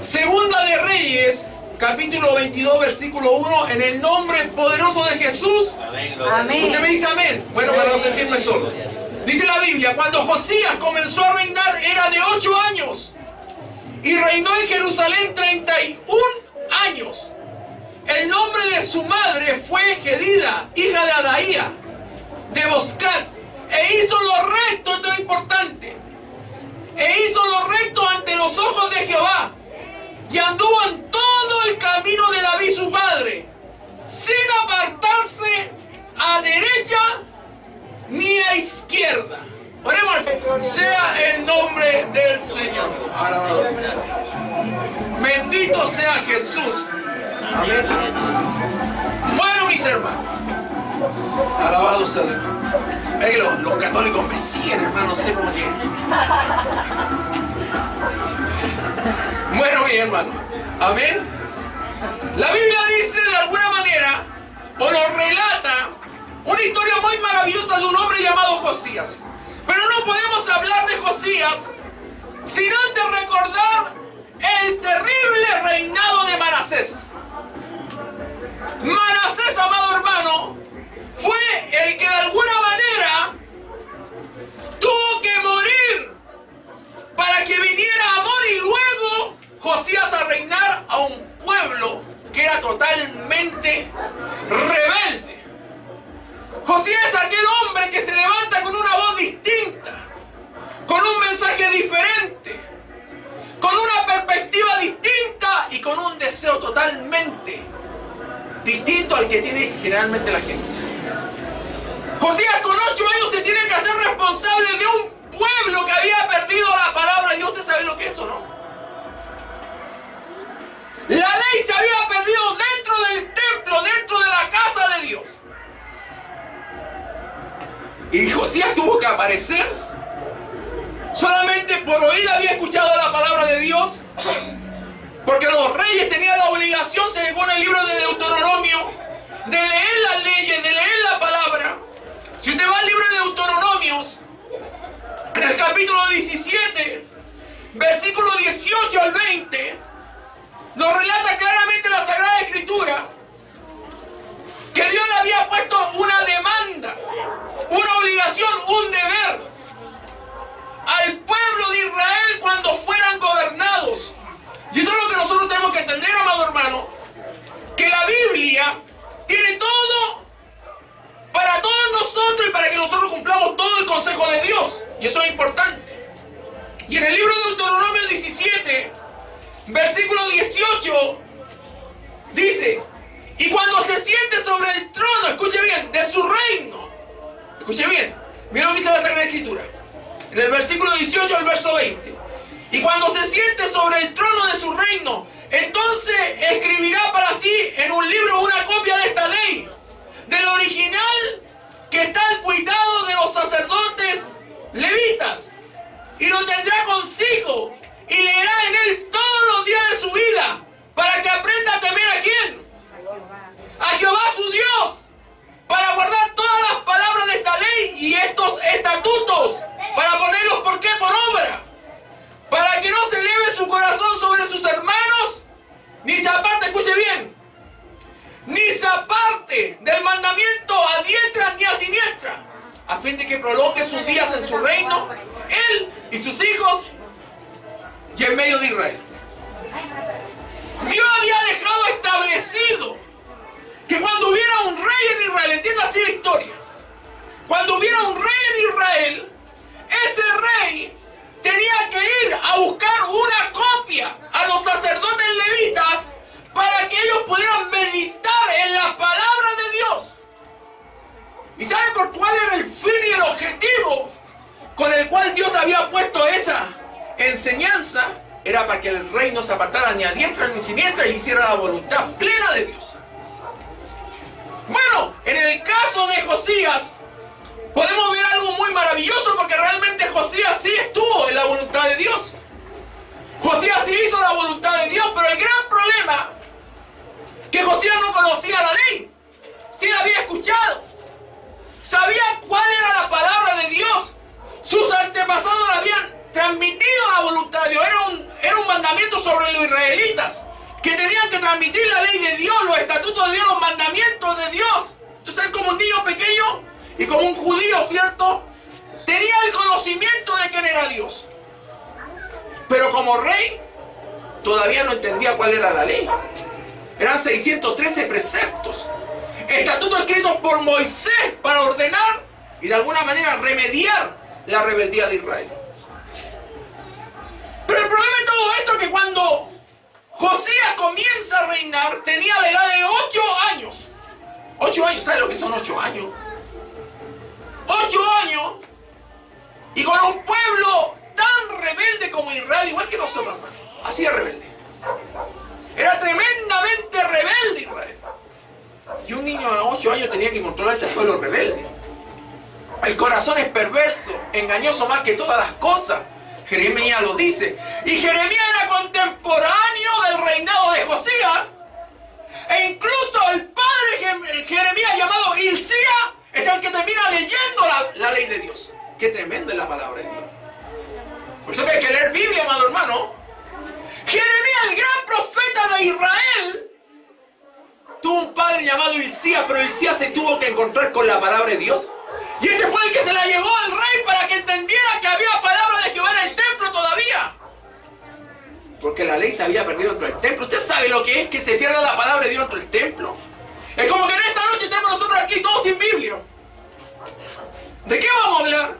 Segunda de Reyes, capítulo 22, versículo 1, en el nombre poderoso de Jesús. Amén. Usted me dice amén. Bueno, para no sentirme solo. Dice la Biblia, cuando Josías comenzó a reinar era de 8 años y reinó en Jerusalén 31 años. El nombre de su madre fue Gedida, hija de Adaía, de Boscat, e hizo lo recto, esto es importante, e hizo lo recto ante los ojos de Jehová, y anduvo en todo el camino de David su padre, sin apartarse a derecha ni a izquierda. Oremos, sea el nombre del Señor. Bendito sea Jesús. Amén. Bueno, mis hermanos, alabado sea Dios. Es que los católicos me siguen, hermano, no sé cómo que. Bueno, mi hermano, amén. La Biblia dice de alguna manera, o nos relata, una historia muy maravillosa de un hombre llamado Josías. Pero no podemos hablar de Josías sin antes recordar el terrible reinado de Manasés. Manasés, amado hermano, fue el que de alguna manera tuvo que morir para que viniera Amón y luego Josías a reinar a un pueblo que era totalmente rebelde. Josías es aquel hombre que se levanta con una voz distinta, con un mensaje diferente, con una perspectiva distinta y con un deseo totalmente distinto al que tiene generalmente la gente. Josías con 8 años se tiene que hacer responsable de un pueblo que había perdido la palabra de Dios. ¿Usted sabe lo que es o no? La ley se había perdido dentro del templo, dentro de la casa de Dios. Y Josías tuvo que aparecer. Solamente por oír había escuchado la palabra de Dios. Porque los reyes tenían la obligación, según el libro de Deuteronomio, de leer las leyes, de leer la palabra. Si usted va al libro de Deuteronomios, en el capítulo 17, versículo 18 al 20, nos relata claramente la Sagrada Escritura que Dios le había puesto una demanda, una obligación, un deber al pueblo de Israel cuando fueran gobernados. Y eso es lo que nosotros tenemos que entender, amado hermano, que la Biblia tiene todo para todos nosotros y para que nosotros cumplamos todo el consejo de Dios. Y eso es importante. Y en el libro de Deuteronomio 17, versículo 18, dice: y cuando se siente sobre el trono, escuche bien, de su reino, escuche bien, mira lo que dice la Sagrada Escritura, en el versículo 18 al verso 20. Y cuando se siente sobre el trono de su reino, entonces escribirá para sí en un libro una copia de esta ley, del original que está al cuidado de los sacerdotes levitas, y lo tendrá consigo, y leerá en él todos los días de su vida, para que aprenda a temer ¿a quién? A Jehová su Dios, para guardar todas las palabras de esta ley y estos estatutos, para ponerlos, ¿por qué? Por obra, para que no se eleve su corazón sobre sus hermanos, ni se aparte, escuche bien, ni se aparte del mandamiento a diestra ni a siniestra, a fin de que prolongue sus días en su reino, él y sus hijos, y en medio de Israel. Dios había dejado establecido que cuando hubiera un rey en Israel, entienda así la historia, cuando hubiera un rey en Israel, ese rey tenía que ir a buscar una copia a los sacerdotes levitas para que ellos pudieran meditar en la palabra de Dios. ¿Y saben por cuál era el fin y el objetivo con el cual Dios había puesto esa enseñanza? Era para que el rey no se apartara ni a diestra ni a siniestra y hiciera la voluntad plena de Dios. Bueno, en el caso de Josías podemos ver algo muy maravilloso, porque realmente Josías sí estuvo en la voluntad de Dios. Josías sí hizo la voluntad de Dios, pero el gran problema que Josías no conocía la ley. Sí la había escuchado, sabía cuál era la palabra de Dios. Sus antepasados la habían transmitido la voluntad de Dios. era un mandamiento sobre los israelitas, que tenían que transmitir la ley de Dios, los estatutos de Dios, los mandamientos de Dios. Entonces él, como un niño pequeño y como un judío, ¿cierto?, tenía el conocimiento de quién era Dios. Pero como rey, todavía no entendía cuál era la ley. Eran 613 preceptos, estatutos escritos por Moisés para ordenar y de alguna manera remediar la rebeldía de Israel. Pero el problema de todo esto es que cuando Josías comienza a reinar, tenía la edad de 8 años. 8 años, ¿sabe lo que son 8 años? 8 años, y con un pueblo tan rebelde como Israel, igual que nosotros, hermano. Así de rebelde. Era tremendamente rebelde Israel. Y un niño de 8 años tenía que controlar ese pueblo rebelde. El corazón es perverso, engañoso más que todas las cosas. Jeremías lo dice. Y Jeremías era contemporáneo del reinado de Josías. E incluso el padre de Jeremías, llamado Hilcías, es el que termina leyendo la ley de Dios. Qué tremenda es la palabra de Dios. Por eso que hay que leer Biblia, amado hermano. Jeremías, el gran profeta de Israel, tuvo un padre llamado Hilcías, pero Hilcías se tuvo que encontrar con la palabra de Dios. Y ese fue el que se la llevó al rey para que entendiera que había palabra de Jehová en el templo todavía. Porque la ley se había perdido dentro del templo. ¿Usted sabe lo que es que se pierda la palabra de Dios dentro del templo? Es como que en esta noche estamos nosotros aquí todos sin Biblia. ¿De qué vamos a hablar?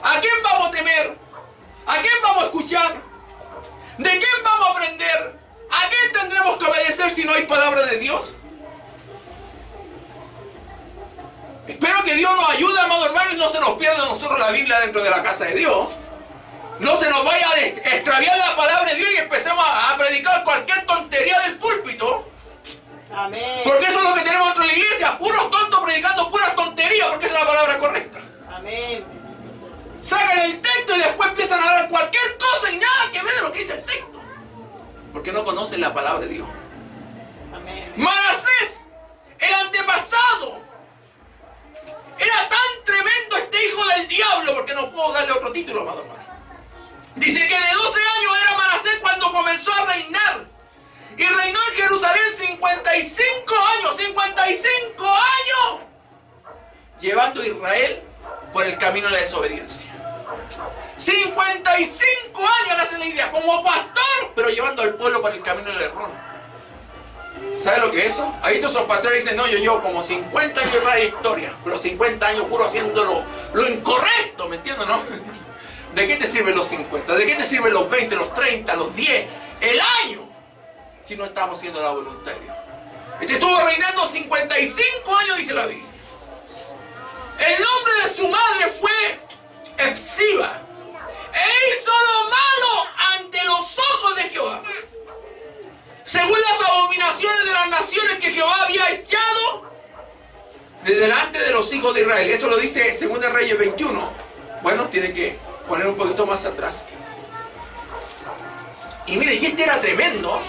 ¿A quién vamos a temer? ¿A quién vamos a escuchar? ¿De quién vamos a aprender? ¿A quién tendremos que obedecer si no hay palabra de Dios? Espero que Dios nos ayude, amado hermano, y no se nos pierda a nosotros la Biblia dentro de la casa de Dios. No se nos vaya a extraviar la palabra de Dios y empecemos a predicar cualquier tontería del púlpito. Amén. Porque eso es lo que tenemos dentro de la iglesia, puros tontos predicando puras tonterías, porque esa es la palabra correcta. Amén. Sacan el texto y después empiezan a hablar cualquier cosa y nada que ver de lo que dice el texto. Porque no conocen la palabra de Dios. Amén. Manasés, el antepasado, era tan tremendo este hijo del diablo, porque no puedo darle otro título, amado hermano. Dice que de 12 años era Manasés cuando comenzó a reinar. Y reinó en Jerusalén 55 años, 55 años, llevando a Israel por el camino de la desobediencia. 55 años, hágase la idea, como pastor, pero llevando al pueblo por el camino del error. ¿Sabe lo que es eso? Ahí todos esos pastores dicen, no, yo llevo como 50 años de historia, pero 50 años puro haciendo lo incorrecto, ¿me entiendes, no? ¿De qué te sirven los 50? ¿De qué te sirven los 20, los 30, los 10, el año? Si no estamos haciendo la voluntad de Dios. Este estuvo reinando 55 años, dice la Biblia. El nombre de su madre fue Epsiba. E hizo lo malo ante los ojos de Jehová, según las abominaciones de las naciones que Jehová había echado de delante de los hijos de Israel. Eso lo dice 2 Reyes 21. Bueno, tiene que poner un poquito más atrás. Y mire, y este era tremendo.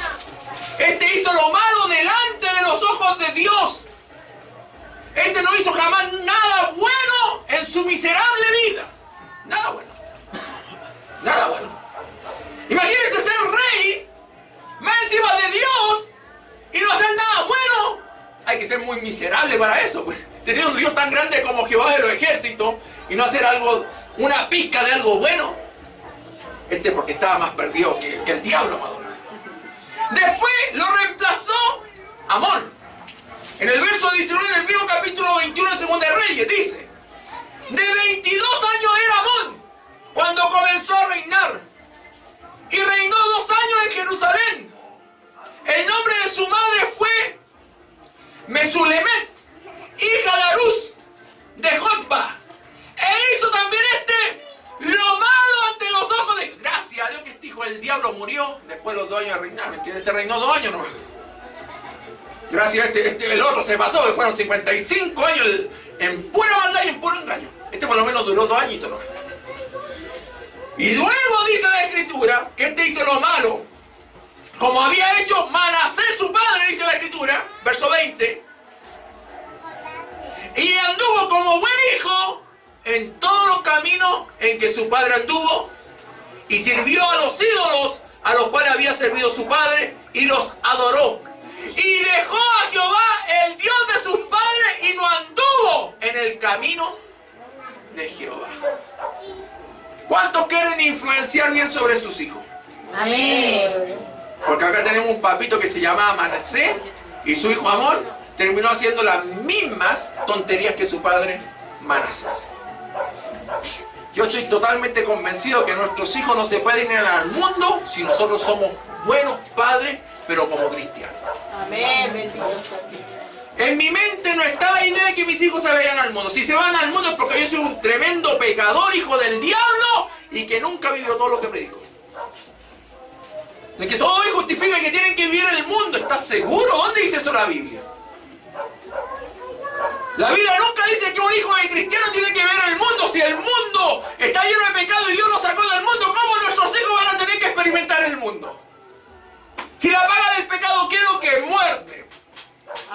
Este hizo lo malo delante de los ojos de Dios. Este no hizo jamás nada bueno en su miserable vida. Nada bueno. Nada bueno. Imagínense ser rey, más encima de Dios, y no hacer nada bueno. Hay que ser muy miserable para eso, pues. Tener un Dios tan grande como Jehová de los ejércitos y no hacer algo, una pizca de algo bueno. Porque estaba más perdido que el diablo, amado. Después lo reemplazó Amón. En el verso 19 del mismo capítulo 21 de 2 Reyes dice: de 22 años era Amón cuando comenzó a reinar, y reinó 2 años en Jerusalén. El nombre de su madre fue Mesulemet, hija de Arús, de Jotba. E hizo también lo malo ante los ojos de... Gracias a Dios que este hijo del diablo murió después de los 2 años de reinar. ¿Me entiendes? Este reinó 2 años nomás. Gracias a el otro se pasó, que fueron 55 años en pura maldad y en puro engaño. Este por lo menos duró 2 añitos nomás. Y luego dice la Escritura que este hizo lo malo, como había hecho Manasés su padre, dice la Escritura, verso 20. Y anduvo como buen hijo en todos los caminos en que su padre anduvo, y sirvió a los ídolos a los cuales había servido su padre, y los adoró. Y dejó a Jehová, el Dios de sus padres, y no anduvo en el camino de Jehová. ¿Cuántos quieren influenciar bien sobre sus hijos? Amén. Porque acá tenemos un papito que se llamaba Manasés, y su hijo Amón terminó haciendo las mismas tonterías que su padre Manasés. Yo estoy totalmente convencido que nuestros hijos no se pueden ir al mundo si nosotros somos buenos padres, pero como cristianos. Amén. Bendito sea. En mi mente no está la idea de que mis hijos se vayan al mundo. Si se van al mundo es porque yo soy un tremendo pecador, hijo del diablo, y que nunca vivió todo lo que predico. De que todo hoy justifica que tienen que vivir en el mundo. ¿Estás seguro? ¿Dónde dice eso la Biblia? La Biblia nunca dice que un hijo de cristiano tiene que vivir en el mundo. Si el mundo está lleno de pecado y Dios lo sacó del mundo, ¿cómo nuestros hijos van a tener que experimentar el mundo? Si la paga del pecado, ¿qué es lo que es? Muerte.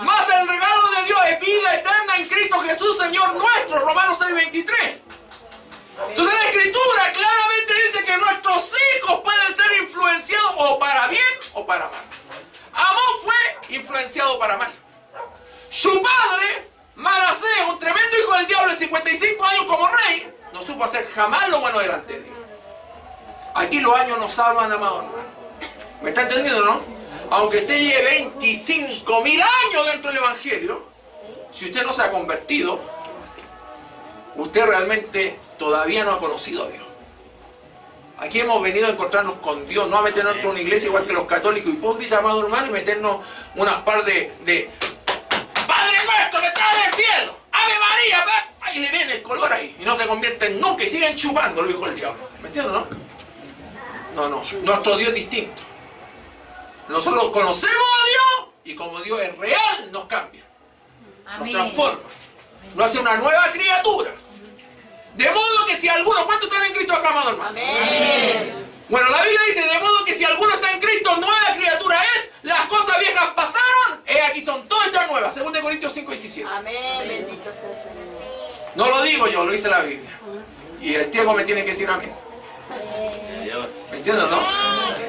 Más el regalo de Dios es vida eterna en Cristo Jesús, Señor nuestro. Romanos 6:23. Entonces la Escritura claramente dice que nuestros hijos pueden ser influenciados o para bien o para mal. Amón fue influenciado para mal. Su padre, Manasés, un tremendo hijo del diablo de 55 años como rey, no supo hacer jamás lo bueno delante de Dios. Aquí los años no salvan, amado hermano. ¿Me está entendiendo, no? Aunque usted lleve 25.000 años dentro del Evangelio, si usted no se ha convertido, usted realmente todavía no ha conocido a Dios. Aquí hemos venido a encontrarnos con Dios, no a meternos en una iglesia igual que los católicos hipócritas, amado hermano, y meternos unas par de Padre nuestro que está en el cielo, Ave María, ahí le viene el color ahí, y no se convierten nunca y siguen chupando, lo dijo el diablo. ¿Me entiendes, no? No, nuestro Dios es distinto. Nosotros conocemos a Dios y como Dios es real, nos cambia. Nos transforma. Nos hace una nueva criatura. De modo que si alguno, ¿cuántos están en Cristo acá, amado hermano? Amén. Bueno, la Biblia dice, de modo que si alguno está en Cristo, nueva criatura es, las cosas viejas pasaron, aquí son todas ya nuevas. 2 Corintios 5:17. Amén. Bendito sea el Señor. No lo digo yo, lo dice la Biblia. Y el Tiago me tiene que decir amén. ¿Me entiendes, no?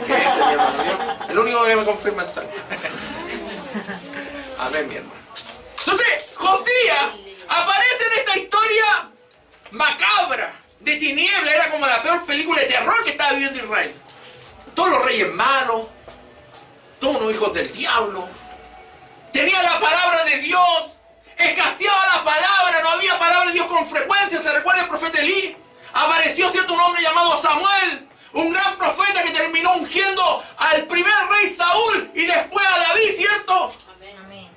Ese, mi hermano. El único que me confirma es salvo. Amén, mi hermano. Entonces, Josías aparece en esta historia macabra, de tiniebla. Era como la peor película de terror que estaba viviendo Israel. Todos los reyes malos, todos los hijos del diablo. Tenía la palabra de Dios, escaseaba la palabra, no había palabra de Dios con frecuencia. ¿Se recuerda el profeta Elí? Apareció cierto un hombre llamado Samuel, un gran profeta que terminó ungiendo al primer rey Saúl y después a David, ¿cierto? Amén.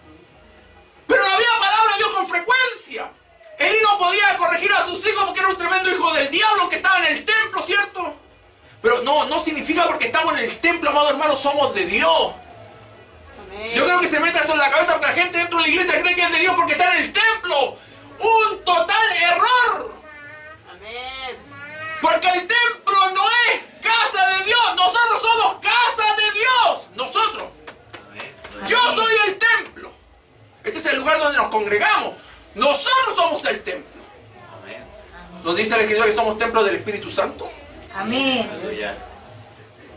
Pero no había palabra de Dios con frecuencia. Elí no podía corregir a sus hijos porque era un tremendo hijo del diablo que estaba en el templo, ¿cierto? Pero no significa porque estamos en el templo, amado hermano, somos de Dios. Amén. Yo creo que se meta eso en la cabeza porque la gente dentro de la iglesia cree que es de Dios porque está en el templo. Un total error. Amén. Porque el templo no es casa de Dios. Nosotros somos casa de Dios. Nosotros. Yo soy el templo. Este es el lugar donde nos congregamos. Nosotros somos el templo. Nos dice la Escritura que somos templo del Espíritu Santo. Amén.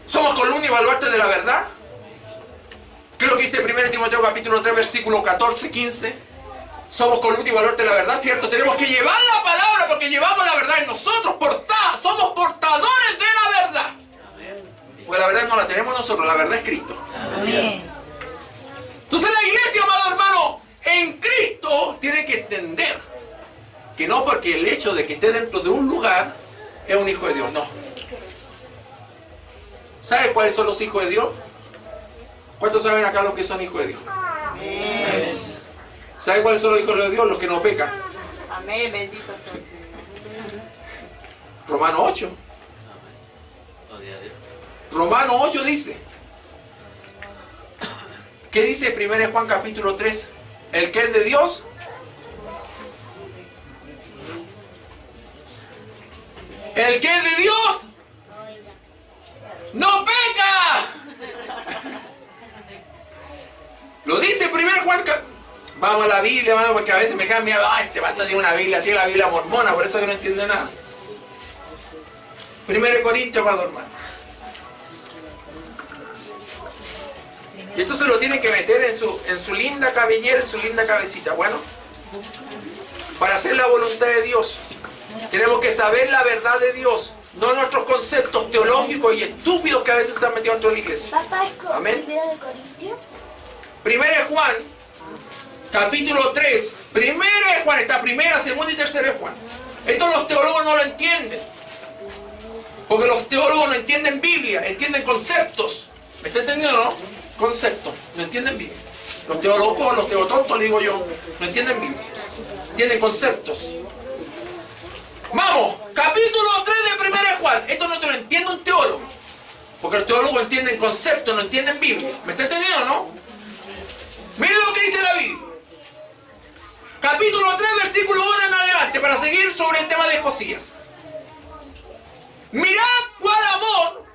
Somos columna y baluarte de la verdad. ¿Qué es lo que dice 1 Timoteo capítulo 3 versículo 14-15? Somos columna y baluarte de la verdad, ¿cierto? Tenemos que llevar la palabra porque llevamos la verdad en nosotros. Somos portadores de la verdad. Pues la verdad no la tenemos nosotros, la verdad es Cristo. Amén. Entonces la iglesia, amado hermano, en Cristo tiene que entender que no porque el hecho de que esté dentro de un lugar es un hijo de Dios, no. ¿Sabe cuáles son los hijos de Dios? ¿Cuántos saben acá los que son hijos de Dios? Amén. ¿Sabe cuáles son los hijos de Dios? Los que no pecan. Amén. Bendito sea el Señor. Romanos 8. Romanos 8 dice. ¿Qué dice 1 Juan capítulo 3? El que es de Dios. El que es de Dios no peca. Lo dice 1 Juan. Vamos a la Biblia, hermano, porque a veces me cambia. Ay, este basta tiene una Biblia, tiene la Biblia mormona, por eso que no entiende nada. 1 Corintios, amado hermano. Y esto se lo tienen que meter en su linda cabellera, en su linda cabecita. Bueno, para hacer la voluntad de Dios, tenemos que saber la verdad de Dios, no nuestros conceptos teológicos y estúpidos que a veces se han metido dentro de la iglesia. Amén. Primera de Juan, capítulo 3. Primera de Juan, está primera, segunda y tercera de Juan. Esto los teólogos no lo entienden. Porque los teólogos no entienden Biblia, entienden conceptos. ¿Me está entendiendo, no? Conceptos, no entienden Biblia. Los teólogos, los teotontos, le digo yo, no entienden Biblia. Entienden conceptos. Vamos, capítulo 3 de primera de Juan. Esto no te lo entiende un teólogo. Porque los teólogos entienden conceptos, no entienden Biblia. ¿Me está entendiendo, no? Miren lo que dice la Biblia. Capítulo 3, versículo 1 en adelante, para seguir sobre el tema de Josías. Mirad cuál amor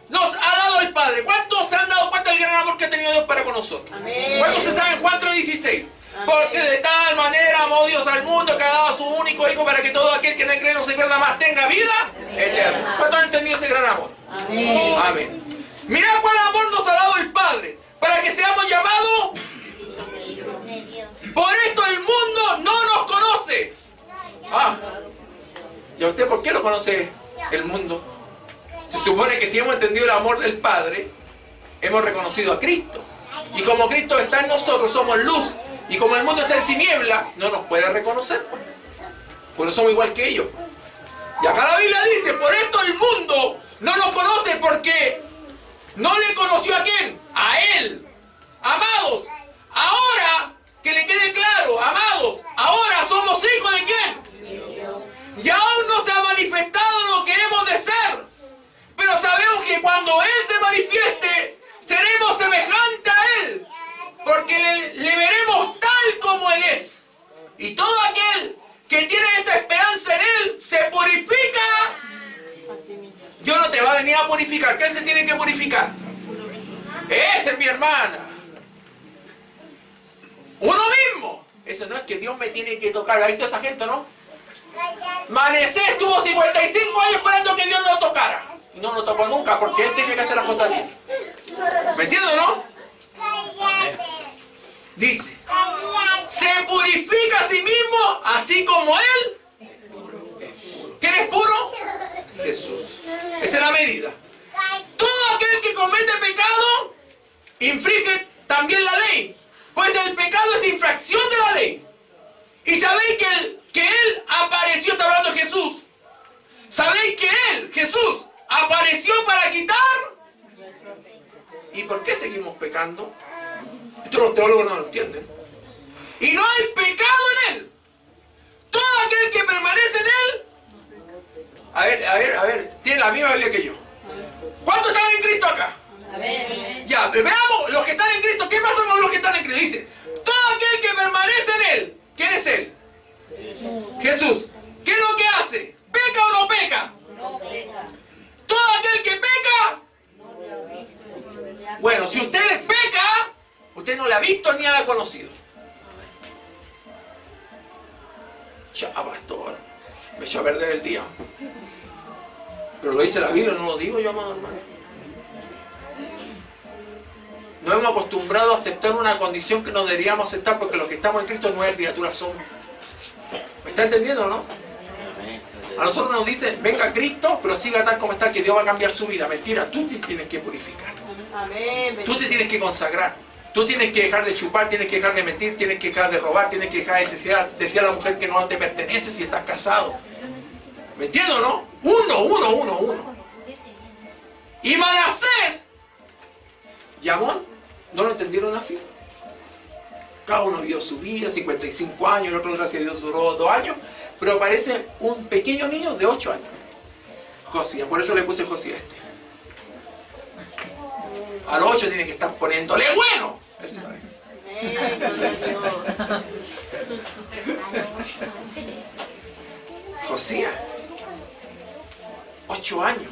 nos ha dado el Padre. ¿Cuántos se han dado cuenta del gran amor que ha tenido Dios para con nosotros? Amén. ¿Cuántos se saben Juan 3:16? Porque de tal manera amó Dios al mundo que ha dado a su único Hijo para que todo aquel que no cree no se pierda más tenga vida eterna. ¿Cuántos han entendido ese gran amor? Amén. Amén. Mirad cuál amor nos ha dado el Padre para que seamos llamados. Por esto el mundo no nos conoce. ¿Y a usted por qué lo conoce el mundo? Se supone que si hemos entendido el amor del Padre, hemos reconocido a Cristo. Y como Cristo está en nosotros, somos luz. Y como el mundo está en tiniebla, no nos puede reconocer. Por eso somos igual que ellos. Y acá la Biblia dice, por esto el mundo no nos conoce porque no le conoció a quién, a Él. Amados, ahora que le quede claro, amados, ahora somos hijos de quién. Y aún no se ha manifestado lo que hemos de ser. Pero sabemos que cuando Él se manifieste, seremos semejantes a Él. Porque le veremos tal como Él es. Y todo aquel que tiene esta esperanza en Él, se purifica. Dios no te va a venir a purificar. ¿Qué se tiene que purificar? Esa es mi hermana. Uno mismo. Eso no es que Dios me tiene que tocar. ¿Ha visto esa gente, no? Manecé estuvo 55 años esperando que Dios lo tocara. Y no lo tocó nunca porque Él tiene que hacer las cosas bien. ¿Me entiendes, no? Dice, se purifica a sí mismo, así como Él. ¿Quién es puro? Jesús. Esa es la medida. Todo aquel que comete pecado, infringe también la ley. Pues el pecado es infracción de la ley. Y sabéis que Él apareció, está hablando Jesús. Sabéis que Él, Jesús, apareció para quitar. ¿Y por qué seguimos pecando? Esto los teólogos no lo entienden. Y no hay pecado en Él. Todo aquel que permanece en Él. A ver, tiene la misma Biblia que yo. ¿Cuántos están en Cristo acá? Ya, veamos los que están en Cristo. ¿Qué pasa con los que están en Cristo? Dice, todo aquel que permanece en Él. ¿Quién es Él? Jesús. ¿Qué es lo que hace? ¿Peca o no peca? No peca. Todo aquel que peca. Bueno, si usted peca, usted no la ha visto ni la ha conocido. Ya, pastor, me echó a perder el día. Pero lo dice la Biblia, no lo digo yo, amado hermano. Nos hemos acostumbrado a aceptar una condición que no deberíamos aceptar porque los que estamos en Cristo nuevas criaturas somos. ¿Me está entendiendo o no? A nosotros nos dicen, venga Cristo, pero siga tal como está, que Dios va a cambiar su vida. Mentira, tú te tienes que purificar. Amén. Tú te tienes que consagrar. Tú tienes que dejar de chupar, tienes que dejar de mentir, tienes que dejar de robar, tienes que dejar de decir a la mujer que no te pertenece si estás casado. ¿Me entiendes o no? Uno. Y Manasés y Amón no lo entendieron así. Cada uno vivió su vida, 55 años, el otro gracias a Dios duró 2 años, pero parece un pequeño niño de 8 años. Josías, por eso le puse Josías este. A los 8 tiene que estar poniéndole bueno. Él sabe. Josías, 8 años.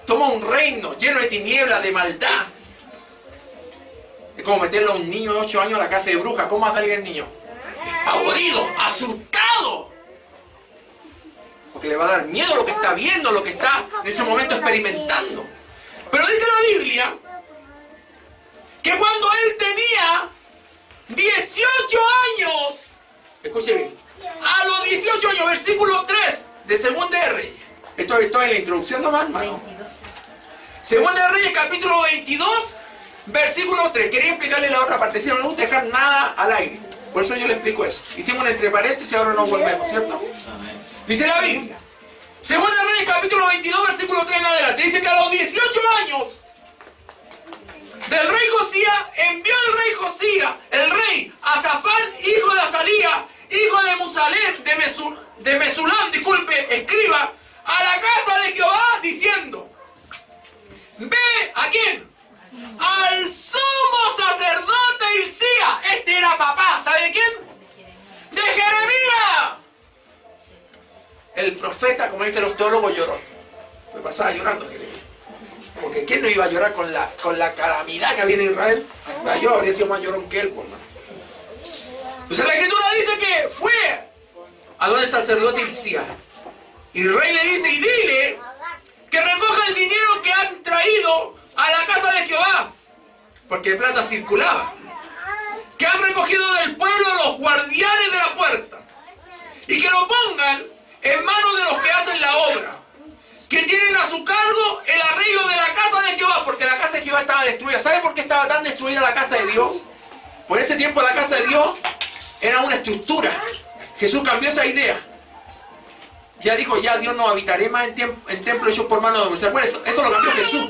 Toma un reino lleno de tinieblas, de maldad. Es como meterle a un niño de 8 años a la casa de brujas. ¿Cómo va a salir el niño? Despavorido, asustado. Porque le va a dar miedo lo que está viendo, lo que está en ese momento experimentando. Pero dice la Biblia que cuando Escuche bien. A los 18 años, versículo 3 de Segunda de Reyes. Esto es en la introducción nomás, hermano. Segunda de Reyes, capítulo 22, versículo 3. Quería explicarle la otra parte. Si no me gusta dejar nada al aire. Por eso yo le explico eso. Hicimos un entre paréntesis y ahora nos volvemos, ¿cierto? Dice la Biblia. Segunda de Reyes, capítulo 22, versículo 3 en adelante. Dice que a los 18 años del rey Josías, envió el rey Azafán, hijo de Azalía, hijo de Musalem, de Mesulam, escriba, a la casa de Jehová, diciendo: ve, ¿a quién? Al sumo sacerdote Hilcías. Este era papá, ¿sabe de quién? De Jeremías. El profeta, como dicen los teólogos, lloró. Me pasaba llorando Jeremías. Porque ¿quién no iba a llorar con la calamidad que había en Israel? Yo habría sido más llorón que él, por más. Entonces la escritura dice que fue a donde el sacerdote Hilcías. Y el rey le dice: y dile que recoja el dinero que han traído a la casa de Jehová, porque plata circulaba, que han recogido del pueblo los guardianes de la puerta, y que lo pongan en manos de los que hacen la obra, que tienen a su cargo el arreglo de la casa de Jehová, porque la casa de Jehová estaba destruida. ¿Sabe por qué estaba tan destruida la casa de Dios? Por ese tiempo la casa de Dios era una estructura. Jesús cambió esa idea. Ya dijo, ya Dios no habitaré más en templos hechos por manos de hombres. ¿Se acuerdan? Eso lo cambió Jesús.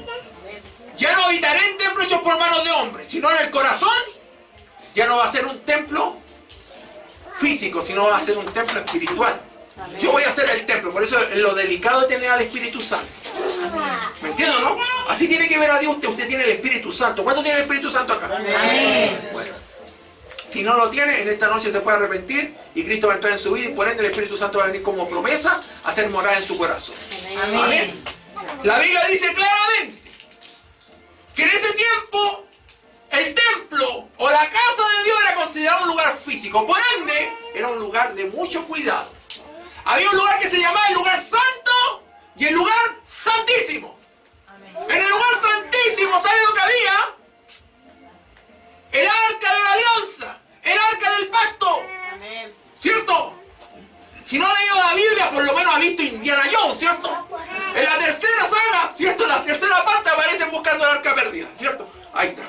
Ya no habitaré en templos hechos por manos de hombres, sino en el corazón. Ya no va a ser un templo físico, sino va a ser un templo espiritual. Yo voy a ser el templo. Por eso es lo delicado de tener al Espíritu Santo. ¿Me entiendes, no? Así tiene que ver a Dios. Usted tiene el Espíritu Santo. ¿Cuánto tiene el Espíritu Santo acá? Amén. Bueno, si no lo tiene, en esta noche se puede arrepentir y Cristo va a entrar en su vida, y por ende el Espíritu Santo va a venir como promesa a hacer morada en su corazón. Amén. Amén. La Biblia dice claramente que en ese tiempo el templo o la casa de Dios era considerado un lugar físico. Por ende, era un lugar de mucho cuidado. Había un lugar que se llamaba el lugar santo y el lugar santísimo. En el lugar santísimo, ¿sabe lo que había? El arca de la alianza, el arca del pacto. ¿Cierto? Si no ha leído la Biblia, por lo menos ha visto Indiana Jones, ¿cierto? En la tercera saga, ¿cierto? En la tercera parte aparecen buscando el arca perdida, ¿cierto? Ahí está.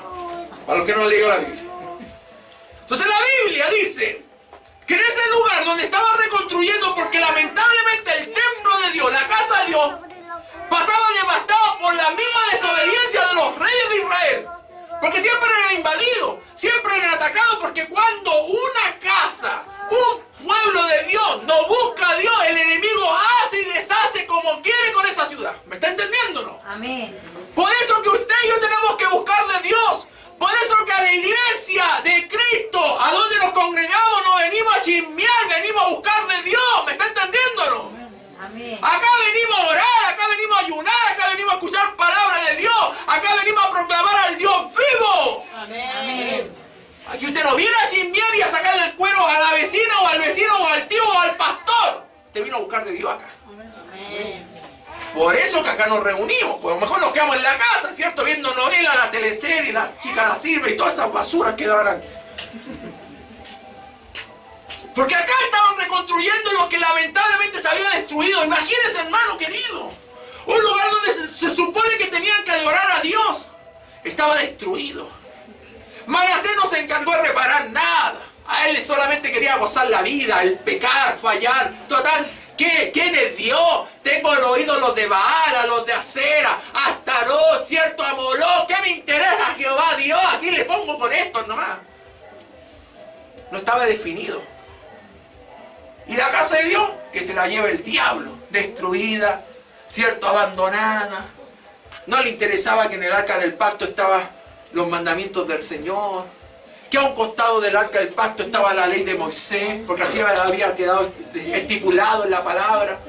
Para los que no han leído la Biblia. Entonces la Biblia dice que en ese lugar donde estaba reconstruyendo, porque lamentablemente el templo de Dios, la casa de Dios, pasaba devastado por la misma desobediencia de los reyes de Israel. Porque siempre eran invadidos, siempre eran atacados, porque cuando una casa, un pueblo de Dios no busca a Dios, el enemigo hace y deshace como quiere con esa ciudad. ¿Me está entendiendo o no? Amén. Por eso que usted y yo tenemos que buscar de Dios. Por eso que a la iglesia de Cristo, a donde nos congregamos, no venimos a chismear, venimos a buscar de Dios. ¿Me está entendiendo o no? Amén. Acá venimos a orar, acá venimos a ayunar, acá venimos a escuchar palabra de Dios, acá venimos a proclamar al Dios vivo. Amén. Aquí usted no viene a chismear y a sacarle el cuero a la vecina o al vecino o al tío o al pastor. Usted vino a buscar de Dios acá. Amén. Por eso que acá nos reunimos, pues a lo mejor nos quedamos en la casa, ¿cierto? Viendo novelas, la teleserie, las chicas la sirven y todas esas basuras que darán. Porque acá estaban reconstruyendo lo que lamentablemente se había destruido. Imagínense, hermano querido, un lugar donde se supone que tenían que adorar a Dios, estaba destruido. Manasés no se encargó de reparar nada. A él solamente quería gozar la vida, el pecar, fallar, total. ¿Quién es Dios? Tengo los ídolos de Baal, a los de Acera, a Astarot, cierto, a Moloch. ¿Qué me interesa Jehová Dios? Aquí le pongo con esto nomás. No estaba definido. Y la casa de Dios, que se la lleva el diablo, destruida, cierto, abandonada. No le interesaba que en el arca del pacto estaban los mandamientos del Señor, que a un costado del arca del pacto estaba la ley de Moisés, porque así había quedado estipulado en la palabra.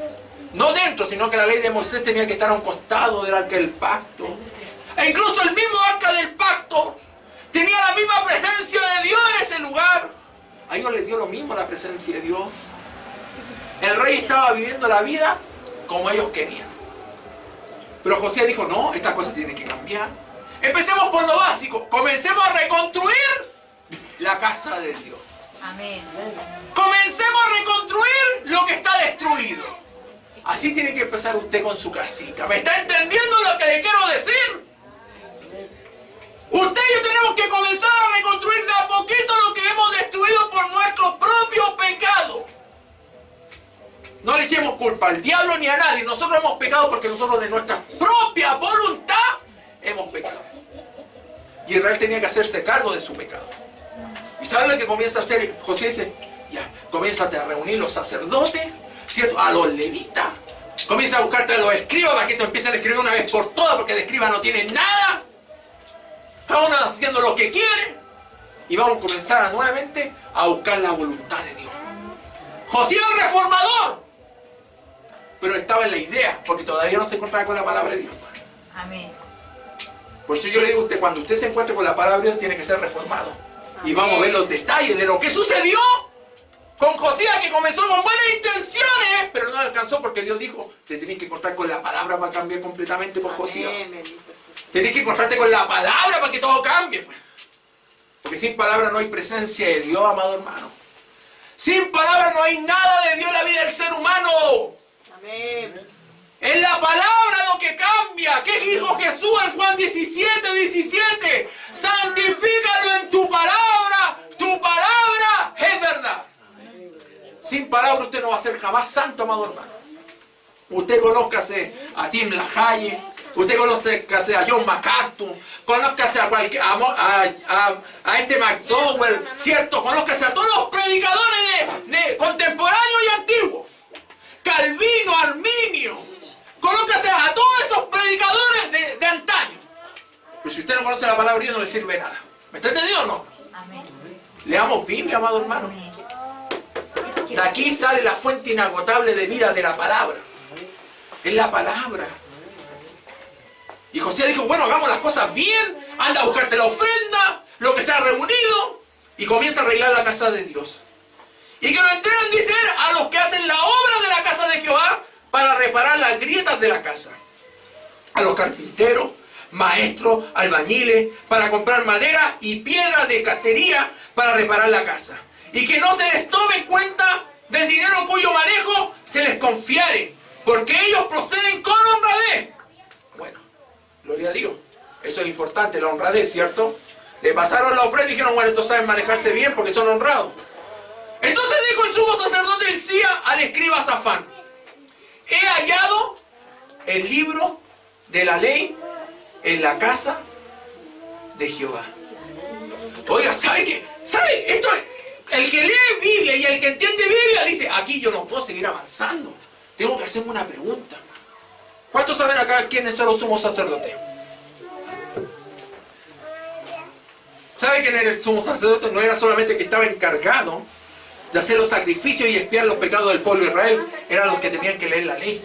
No dentro, sino que la ley de Moisés tenía que estar a un costado del arca del pacto. E incluso el mismo arca del pacto tenía la misma presencia de Dios en ese lugar. A ellos les dio lo mismo la presencia de Dios. El rey estaba viviendo la vida como ellos querían. Pero José dijo, no, estas cosas tienen que cambiar. Empecemos por lo básico. Comencemos a reconstruir la casa de Dios. Amén. Comencemos comencemos a reconstruir lo que está destruido. Así tiene que empezar usted con su casita. ¿Me está entendiendo lo que le quiero decir? Usted y yo tenemos que comenzar a reconstruir de a poquito lo que hemos destruido por nuestro propio pecado. No le echemos culpa al diablo ni a nadie. Nosotros hemos pecado porque nosotros de nuestra propia voluntad hemos pecado. Y Israel tenía que hacerse cargo de su pecado. ¿Y sabe lo que comienza a hacer? Josué dice, ya, comienza a reunir los sacerdotes, ¿cierto? A los levitas. Comienza a buscarte a los escribas para que te empiecen a escribir una vez por todas, porque de escriba no tienen nada. Cada uno haciendo lo que quiere. Y vamos a comenzar nuevamente a buscar la voluntad de Dios. Josué era el reformador, pero estaba en la idea, porque todavía no se encontraba con la palabra de Dios. Amén. Por eso yo le digo a usted, cuando usted se encuentre con la palabra de Dios, tiene que ser reformado. Y vamos a ver los detalles de lo que sucedió con Josías, que comenzó con buenas intenciones, pero no alcanzó porque Dios dijo, te tenés que encontrar con la palabra para cambiar completamente por Josías. Tenés que encontrarte con la palabra para que todo cambie. Porque sin palabra no hay presencia de Dios, amado hermano. Sin palabra no hay nada de Dios en la vida del ser humano. Amén. Es la palabra lo que cambia. ¿Qué dijo Jesús en Juan 17:17? Santifícalo en tu palabra es verdad. Sin palabra usted no va a ser jamás santo, amado hermano. Usted conózcase a Tim LaHaye, usted conózcase a John MacArthur, conózcase a este McDowell, ¿cierto? Conózcase a todos los predicadores de contemporáneos y antiguos. Calvino, Arminio. Conózcase a todos esos predicadores de antaño. Pero si usted no conoce la palabra de Dios, no le sirve nada. ¿Me está entendiendo o no? Amén. Leamos Biblia, amado hermano. Amén. De aquí sale la fuente inagotable de vida de la palabra. Es la palabra. Y José dijo, bueno, hagamos las cosas bien. Anda a buscarte la ofrenda, lo que se ha reunido. Y comienza a arreglar la casa de Dios. Y que lo entregan, dice él, a los que hacen la obra de la casa de Jehová, para reparar las grietas de la casa. A los carpinteros, maestros, albañiles, para comprar madera y piedra de catería para reparar la casa. Y que no se les tome cuenta del dinero cuyo manejo se les confiare, porque ellos proceden con honradez. Bueno, gloria a Dios. Eso es importante, la honradez, ¿cierto? Le pasaron la ofrenda y dijeron, bueno, estos saben manejarse bien porque son honrados. Entonces dijo el sumo sacerdote Hilcías al escriba Safán, he hallado el libro de la ley en la casa de Jehová. Oiga, ¿sabe qué? ¿Sabe? Esto, el que lee Biblia y el que entiende Biblia dice, aquí yo no puedo seguir avanzando. Tengo que hacerme una pregunta. ¿Cuántos saben acá quiénes son los sumos sacerdotes? ¿Sabe quién era el sumo sacerdote? No era solamente que estaba encargado de hacer los sacrificios y expiar los pecados del pueblo de Israel, eran los que tenían que leer la ley.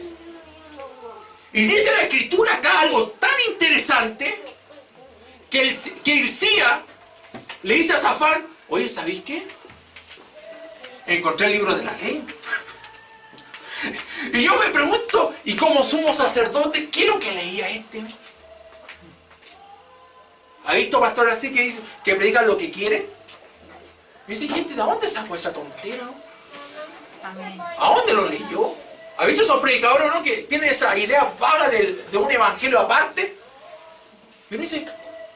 Y dice la escritura acá algo tan interesante que Hilcías le dice a Safán, oye, ¿sabéis qué? Encontré el libro de la ley. Y yo me pregunto, y como sumo sacerdote, ¿qué es lo que leía este? ¿Ha visto pastores así que dicen que predican lo que quieren? Y dice, gente, ¿de dónde sacó esa tontera? Amén. ¿A dónde lo leyó? ¿Ha visto esos predicadores, no, que tienen esa idea vaga de un evangelio aparte? Y uno dice,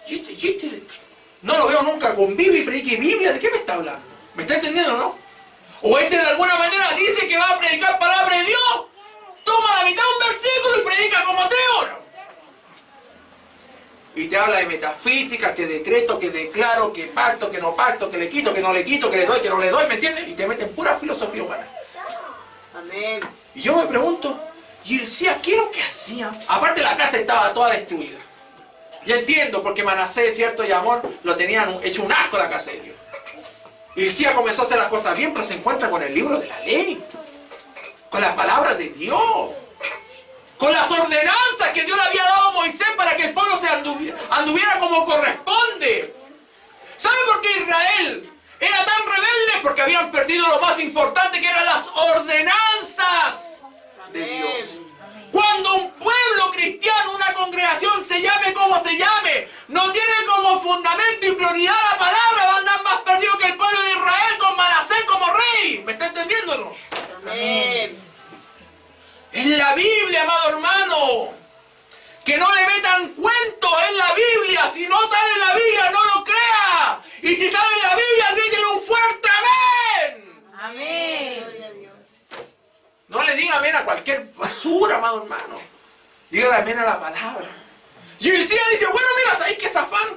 ¿y este? No lo veo nunca con Biblia y predique Biblia. ¿De qué me está hablando? ¿Me está entendiendo, no? O este de alguna manera dice que va a predicar palabra de Dios, toma la mitad de un versículo y predica como 3 horas. Y te habla de metafísica, que decreto, que declaro, que pacto, que no pacto, que le quito, que no le quito, que le doy, que no le doy, ¿me entiendes? Y te meten pura filosofía humana. Amén. Y yo me pregunto, y Hilcías, ¿qué es lo que hacía? Aparte la casa estaba toda destruida. Yo entiendo, porque Manasés, cierto, y Amón lo tenían hecho un asco la casa de Dios. Hilcías comenzó a hacer las cosas bien, pero se encuentra con el libro de la ley, con la palabra de Dios, con las ordenanzas que Dios le había dado a Moisés para que el pueblo se anduviera como corresponde. ¿Sabe por qué Israel era tan rebelde? Porque habían perdido lo más importante, que eran las ordenanzas de Dios. Cuando un pueblo cristiano, una congregación, se llame como se llame, no tiene como fundamento y prioridad la palabra, va a andar más perdido que el pueblo de Israel con Manasés como rey. ¿Me está entendiendo? no le metan cuentos en la Biblia. Si no sale en la Biblia, no lo crea. Y si sale en la Biblia, grítele un fuerte amén. Amén. No le diga amén a cualquier basura, amado hermano. Dígale amén a la palabra. Y el día dice, bueno, mira, ¿sabéis qué zafán?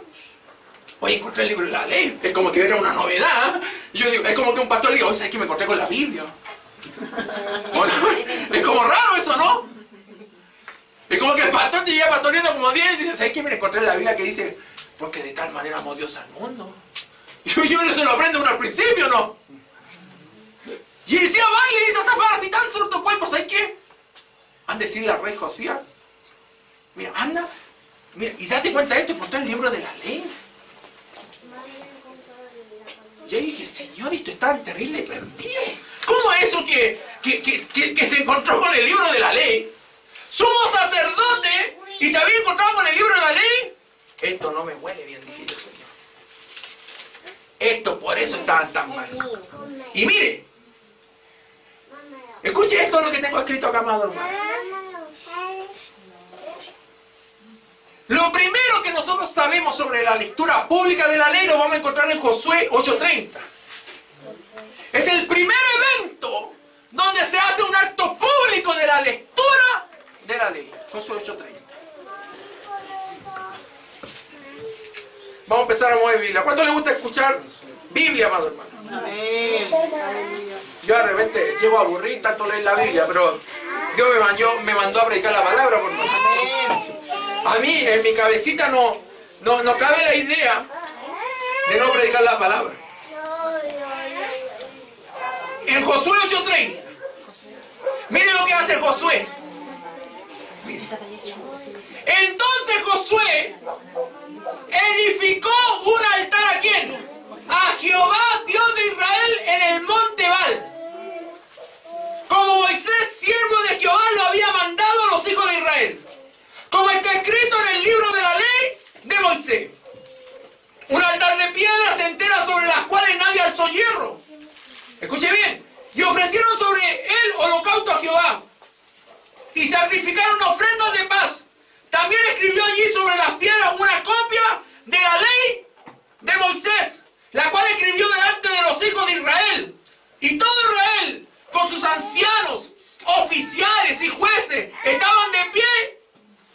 Hoy encontré el libro de la ley. Es como que era una novedad. Y yo digo, es como que un pastor diga, oye, ¿sabes qué me encontré con la Biblia? Es como raro eso, ¿no? Es como que el pastor te lleva pastoreando como 10 y dice, ¿sabes qué me encontré en la Biblia que dice, porque de tal manera amó Dios al mundo? Y yo no se lo aprende uno al principio, ¿no? Y el día va y le dice a Zafán, así tan sobre tu cuerpo, ¿sabes qué? Han de decirle al rey Josías, mira, anda, mira, y date cuenta de esto, encontré el libro de la ley. Y ahí dije, Señor, esto es tan terrible y perdido. ¿Cómo es eso que se encontró con el libro de la ley? Somos sacerdotes y se había encontrado con el libro de la ley. Esto no me huele bien, dije yo, Señor. Esto por eso estaban tan mal. Y mire, escuche esto lo que tengo escrito acá, amado hermano. Lo primero que nosotros sabemos sobre la lectura pública de la ley lo vamos a encontrar en Josué 8:30. Es el primer evento donde se hace un acto público de la lectura de la ley. Josué 8:30. Vamos a empezar a mover Biblia. ¿Cuánto le gusta escuchar Biblia, amado hermano? Amén. Yo de repente llego a aburrir tanto leer la Biblia, pero Dios me mandó a predicar la palabra, por favor. A mí, en mi cabecita no cabe la idea de no predicar la palabra. En Josué 8:30, mire lo que hace Josué. Mire. Entonces Josué edificó un altar ¿a quién? A Jehová, Dios de Israel, en el monte Val, como Moisés, siervo de Jehová, lo había mandado a los hijos de Israel, como está escrito en el libro de la ley de Moisés. Un altar de piedras enteras sobre las cuales nadie alzó hierro. Escuche bien. Y ofrecieron sobre él holocausto a Jehová. Y sacrificaron ofrendas de paz. También escribió allí sobre las piedras una copia de la ley de Moisés, la cual escribió delante de los hijos de Israel. Y todo Israel, con sus ancianos, oficiales y jueces, estaban de pie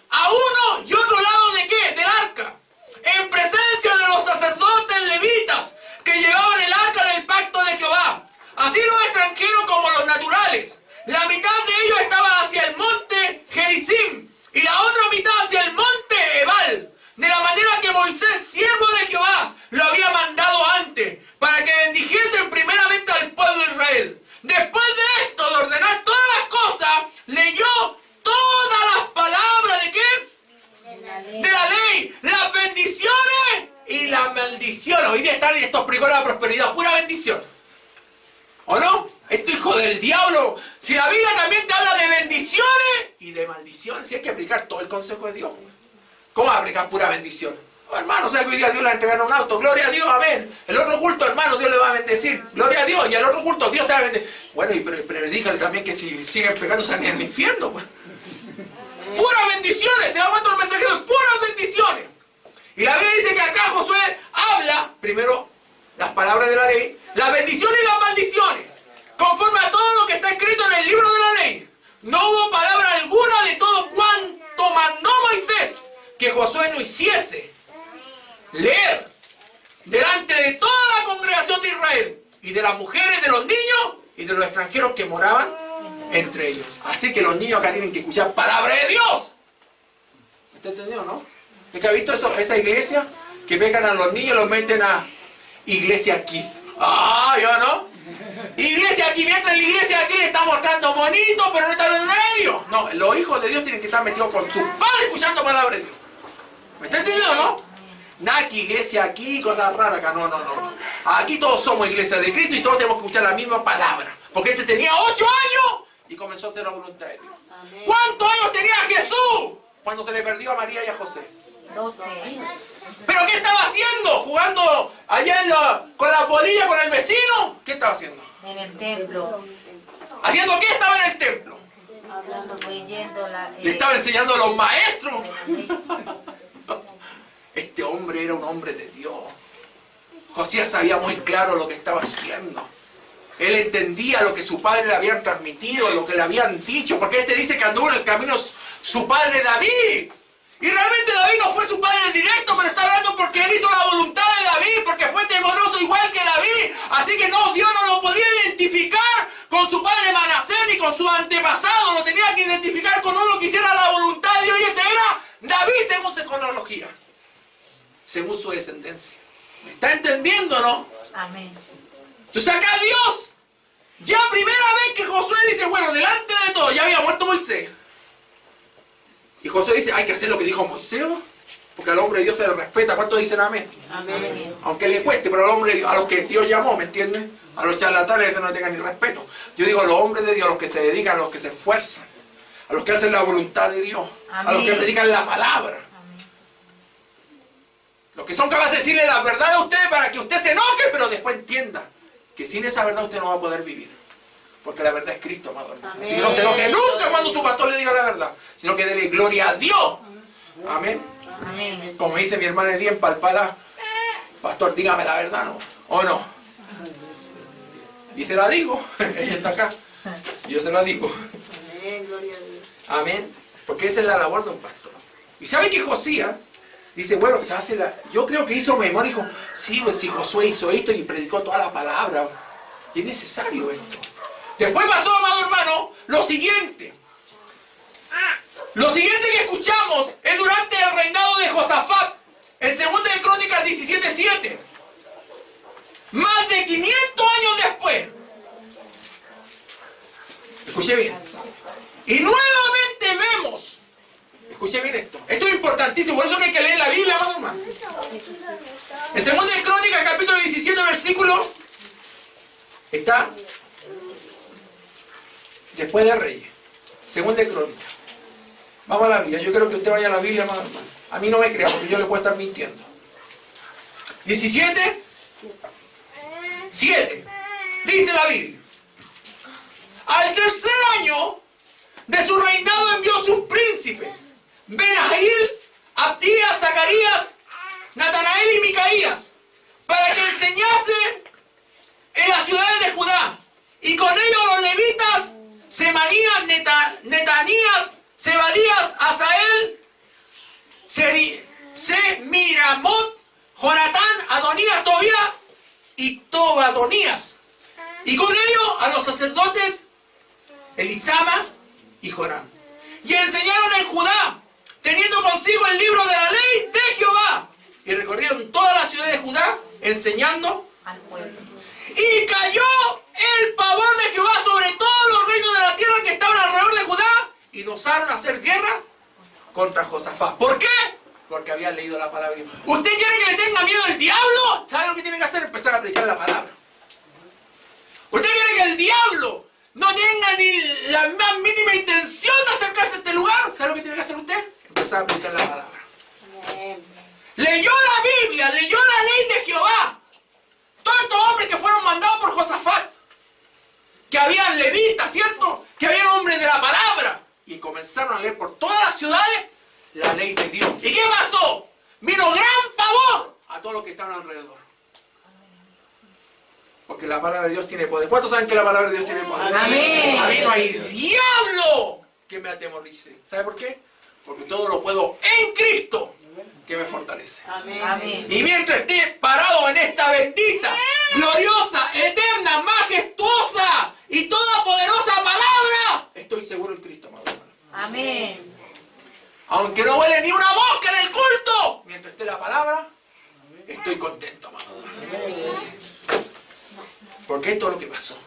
a uno y otro lado de ¿qué? Del arca, en presencia de los sacerdotes levitas que llevaban el arca del pacto de Jehová. Así los extranjeros como los naturales. La mitad de ellos estaba hacia el monte Gerizim y la otra mitad hacia el monte Ebal, de la manera que Moisés, siervo de Jehová, lo había mandado antes, para que bendijesen primeramente al pueblo de Israel. Después de esto, de ordenar todas las cosas, leyó todas las palabras ¿de qué? De la ley, las bendiciones y las maldiciones. Hoy día están en estos pregones de la prosperidad, pura bendición. ¿O no? Esto hijo del diablo. Si la Biblia también te habla de bendiciones y de maldiciones, si hay que aplicar todo el consejo de Dios. ¿Cómo aplicar pura bendición? Oh, hermano, o sea que hoy día Dios le va a entregar un auto. Gloria a Dios, amén. El otro culto, hermano, Dios le va a bendecir. Gloria a Dios. Y al otro culto, Dios te va a bendecir. Bueno, y predícale también que si siguen pecando, se van al infierno, pues. Puras bendiciones. Se da cuenta el mensaje de puras bendiciones. Y la Biblia dice que acá Josué habla, primero, las palabras de la ley, las bendiciones y las maldiciones, conforme a todo lo que está escrito en el libro de la ley. No hubo palabra alguna de todo cuanto mandó Moisés que Josué no hiciese leer delante de toda la congregación de Israel y de las mujeres, de los niños y de los extranjeros que moraban entre ellos. Así que los niños acá tienen que escuchar palabra de Dios. ¿Me está entendiendo, no? ¿Es que ha visto eso, esa iglesia que pecan a los niños y los meten a iglesia aquí? Ah, ¿yo no? Iglesia aquí, mientras la iglesia aquí le está mostrando bonito, pero no está hablando de ellos. No, los hijos de Dios tienen que estar metidos con sus padres escuchando palabra de Dios. ¿Me está entendiendo, no? Nada que iglesia aquí, cosas raras acá. No. Aquí todos somos iglesia de Cristo y todos tenemos que escuchar la misma palabra. Porque este tenía 8 años y comenzó a hacer la voluntad de Dios. Amén. ¿Cuántos años tenía Jesús cuando se le perdió a María y a José? 12. ¿Pero qué estaba haciendo? ¿Jugando allá con las bolillas con el vecino? ¿Qué estaba haciendo? En el templo. ¿Haciendo qué? Estaba en el templo. Le estaba enseñando a los maestros. Este hombre era un hombre de Dios. Josías sabía muy claro lo que estaba haciendo. Él entendía lo que su padre le habían transmitido, lo que le habían dicho, porque él te dice que anduvo en el camino su padre David. Y realmente David no fue su padre directo, pero está hablando porque él hizo la voluntad de David, porque fue temeroso igual que David. Así que no, Dios no lo podía identificar con su padre Manasés ni con su antepasado. Lo tenía que identificar con uno que hiciera la voluntad de Dios, y ese era David según su cronología, según su descendencia. ¿Me está entendiendo, no? Amén. Entonces acá Dios, ya primera vez que Josué dice, bueno, delante de todo, ya había muerto Moisés. Y Josué dice, hay que hacer lo que dijo Moisés, porque al hombre de Dios se le respeta. ¿Cuántos dicen amén? Amén. Aunque le cueste, pero al hombre, a los que Dios llamó, ¿me entiendes? A los charlatanes ese no tengan ni respeto. Yo digo a los hombres de Dios, a los que se dedican, a los que se esfuerzan, a los que hacen la voluntad de Dios, a los que predican la palabra. Los que son capaces de decirle la verdad a usted para que usted se enoje, pero después entienda que sin esa verdad usted no va a poder vivir. Porque la verdad es Cristo, amado hermano. Así que no se enoje nunca cuando su pastor le diga la verdad, sino que dele gloria a Dios. Amén. Amén. Como dice mi hermana Edith en Palpala, pastor, dígame la verdad, ¿no? ¿O no? Y se la digo. Ella está acá. Y yo se la digo. Amén, gloria a Dios. Amén. Porque esa es la labor de un pastor. Y sabe que Josías dice, bueno, se hace la... Yo creo que hizo memoria y dijo, sí, pues si Josué hizo esto y predicó toda la palabra. Y es necesario esto. Después pasó, amado hermano, lo siguiente. Lo siguiente que escuchamos es durante el reinado de Josafat, en 2 de Crónicas 17:7. Más de 500 años después. Escuche bien. Y nuevamente vemos. Escuche bien esto. Esto es importantísimo. Por eso que hay que leer la Biblia, amado hermano. En 2 de Crónicas, capítulo 17, versículo. Está. Después de Reyes. 2 de Crónicas. Vamos a la Biblia. Yo quiero que usted vaya a la Biblia, amado hermano. A mí no me crea, porque yo le puedo estar mintiendo. 17. 7. Dice la Biblia. Al tercer año de su reinado envió sus príncipes, Benahiel, Abdías, Zacarías, Natanael y Micaías, para que enseñasen en las ciudades de Judá. Y con ellos los levitas, Semanías, Netanías, Zebadías, Asael, Semiramot, Jonatán, Adonías, Tobías y Tobadonías. Y con ellos a los sacerdotes Elisama y Joram. Y enseñaron en Judá, teniendo consigo el libro de la ley de Jehová. Y recorrieron toda la ciudad de Judá, enseñando Al pueblo. y cayó el pavor de Jehová sobre todos los reinos de la tierra que estaban alrededor de Judá, y no osaron hacer guerra contra Josafat. ¿Por qué? Porque habían leído la palabra de Dios. ¿Usted quiere que le tenga miedo el diablo? ¿Sabe lo que tiene que hacer? Empezar a predicar la palabra. ¿Usted quiere que el diablo no tenga ni la más mínima intención de acercarse a este lugar? ¿Sabe lo que tiene que hacer usted? Empezar a predicar la palabra. Amén. Leyó la Biblia, leyó la ley de Jehová. Todos estos hombres que fueron mandados por Josafat, que habían levitas, ¿cierto? Que habían hombres de la palabra. Y comenzaron a leer por todas las ciudades la ley de Dios. ¿Y qué pasó? Vino gran pavor a todos los que estaban alrededor. Porque la palabra de Dios tiene poder. ¿Cuántos saben que la palabra de Dios tiene poder? Amén. A mí no hay diablo que me atemorice. ¿Sabe por qué? Porque todo lo puedo en Cristo que me fortalece. Amén. Amén. Y mientras esté parado en esta bendita, gloriosa, eterna, majestuosa y todopoderosa palabra, estoy seguro en Cristo, amado hermano. Amén. Aunque no huele ni una mosca en el culto, mientras esté la palabra, estoy contento, amado hermano. Porque esto es lo que pasó.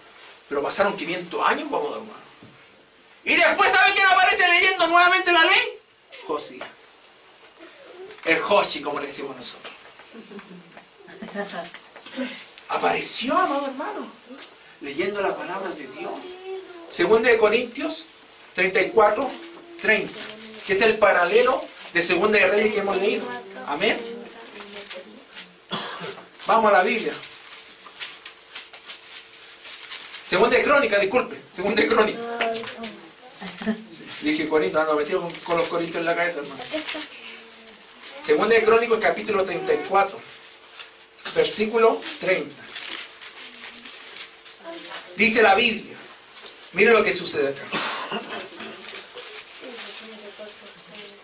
Pero pasaron 500 años, amado hermano. Y después, ¿sabe quién aparece leyendo nuevamente la ley? Josías. El Jochi, como le decimos nosotros. Apareció, amado hermano, leyendo la palabra de Dios. 2 de Corintios 34, 30, que es el paralelo de 2 de Reyes que hemos leído. Amén. Vamos a la Biblia. 2 de Crónicas, disculpe. 2 de Crónicas. Sí, dije Corinto, no, metido con los corintios en la cabeza, hermano. Segunda de Crónicos, capítulo 34, versículo 30. Dice la Biblia, mire lo que sucede acá.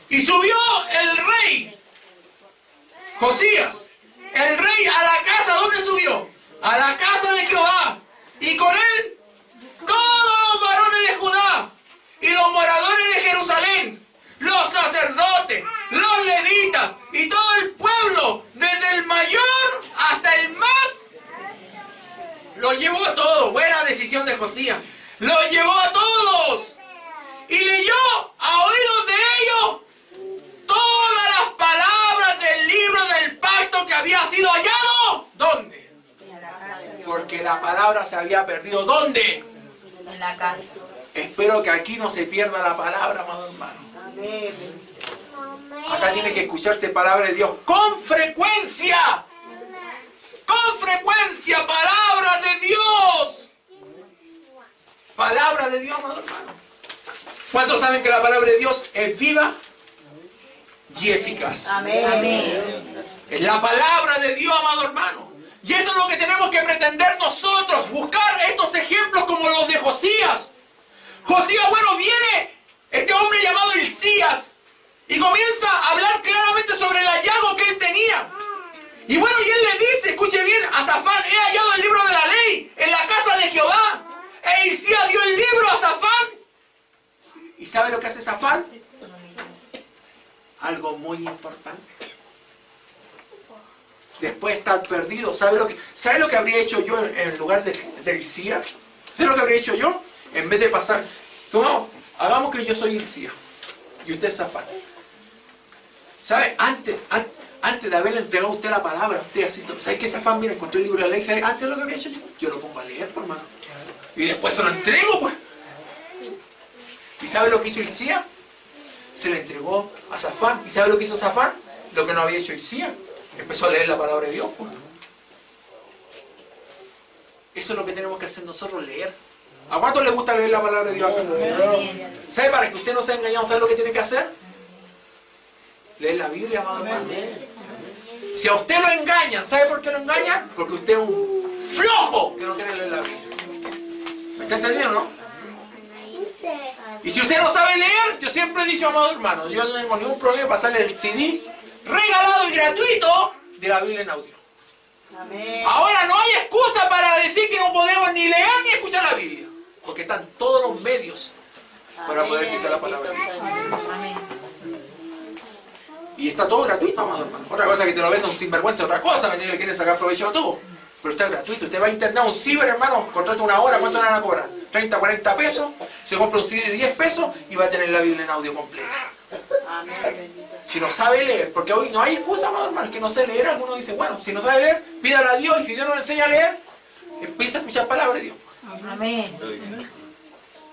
Y subió el rey Josías, el rey, a la casa. ¿Dónde subió? A la casa de Jehová, y con él todos los varones de Judá y los moradores de Jerusalén, los sacerdotes, los levitas y todo el pueblo, desde el mayor hasta el más. Lo llevó a todos. Buena decisión de Josías. Los llevó a todos y leyó a oídos de ellos todas las palabras del libro del pacto que había sido hallado. ¿Dónde? Porque la palabra se había perdido. ¿Dónde? En la casa. Espero que aquí no se pierda la palabra, amado hermano. Acá tiene que escucharse palabra de Dios con frecuencia. Con frecuencia, palabra de Dios. Palabra de Dios, amado hermano. ¿Cuántos saben que la palabra de Dios es viva y eficaz? Amén. Es la palabra de Dios, amado hermano. Y eso es lo que tenemos que pretender nosotros. Buscar estos ejemplos como los de Josías. Josías, bueno, viene este hombre llamado Hilcías y comienza a hablar claramente sobre el hallazgo que él tenía. Y bueno, y él le dice, escuche bien, a Safán, he hallado el libro de la ley en la casa de Jehová. E Hilcías dio el libro a Safán. ¿Y sabe lo que hace Safán? Algo muy importante. Después de estar perdido, ¿sabe lo que habría hecho yo en lugar de Hilcías? ¿Sabe lo que habría hecho yo? En vez de pasar, hagamos que yo soy Hilcías y usted es Safán. ¿Sabe? Antes de haberle entregado a usted la palabra, usted así, ¿sabe qué, Safán? Mira, encontré el libro de la ley, ¿sabe? Antes de lo que habría hecho yo lo pongo a leer, por hermano. Y después se lo entrego, pues. ¿Y sabe lo que hizo Hilcías? Se le entregó a Safán. ¿Y sabe lo que hizo Safán? Lo que no había hecho Hilcías. Empezó a leer la palabra de Dios, pues. Eso es lo que tenemos que hacer nosotros, leer. ¿A cuántos les gusta leer la palabra de Dios acá? ¿Sabe? Para que usted no sea engañado, ¿sabe lo que tiene que hacer? Leer la Biblia, amado hermano. Si a usted lo engañan, ¿sabe por qué lo engañan? Porque usted es un flojo que no quiere leer la Biblia. ¿Me está entendiendo, no? Y si usted no sabe leer, yo siempre he dicho, amado hermano, yo no tengo ningún problema en pasarle el CD regalado y gratuito de la Biblia en audio. Ahora no hay excusa para decir que no podemos ni leer ni escuchar la Biblia, porque están todos los medios para poder escuchar la palabra de Dios. Y está todo gratuito, amado hermano. Otra cosa que te lo venda un sinvergüenza, otra cosa, que le quieren sacar provecho a todo. Pero está gratuito. Usted va a internet, un ciber, hermano, contrata una hora, ¿cuánto le van a cobrar? 30, 40 pesos, se compra un CD de 10 pesos y va a tener la Biblia en audio completa. Si no sabe leer, porque hoy no hay excusa, amado hermano, es que no sé leer. Algunos dicen, bueno, si no sabe leer, pídale a Dios, y si Dios no le enseña a leer, empieza a escuchar palabra de Dios. Amén.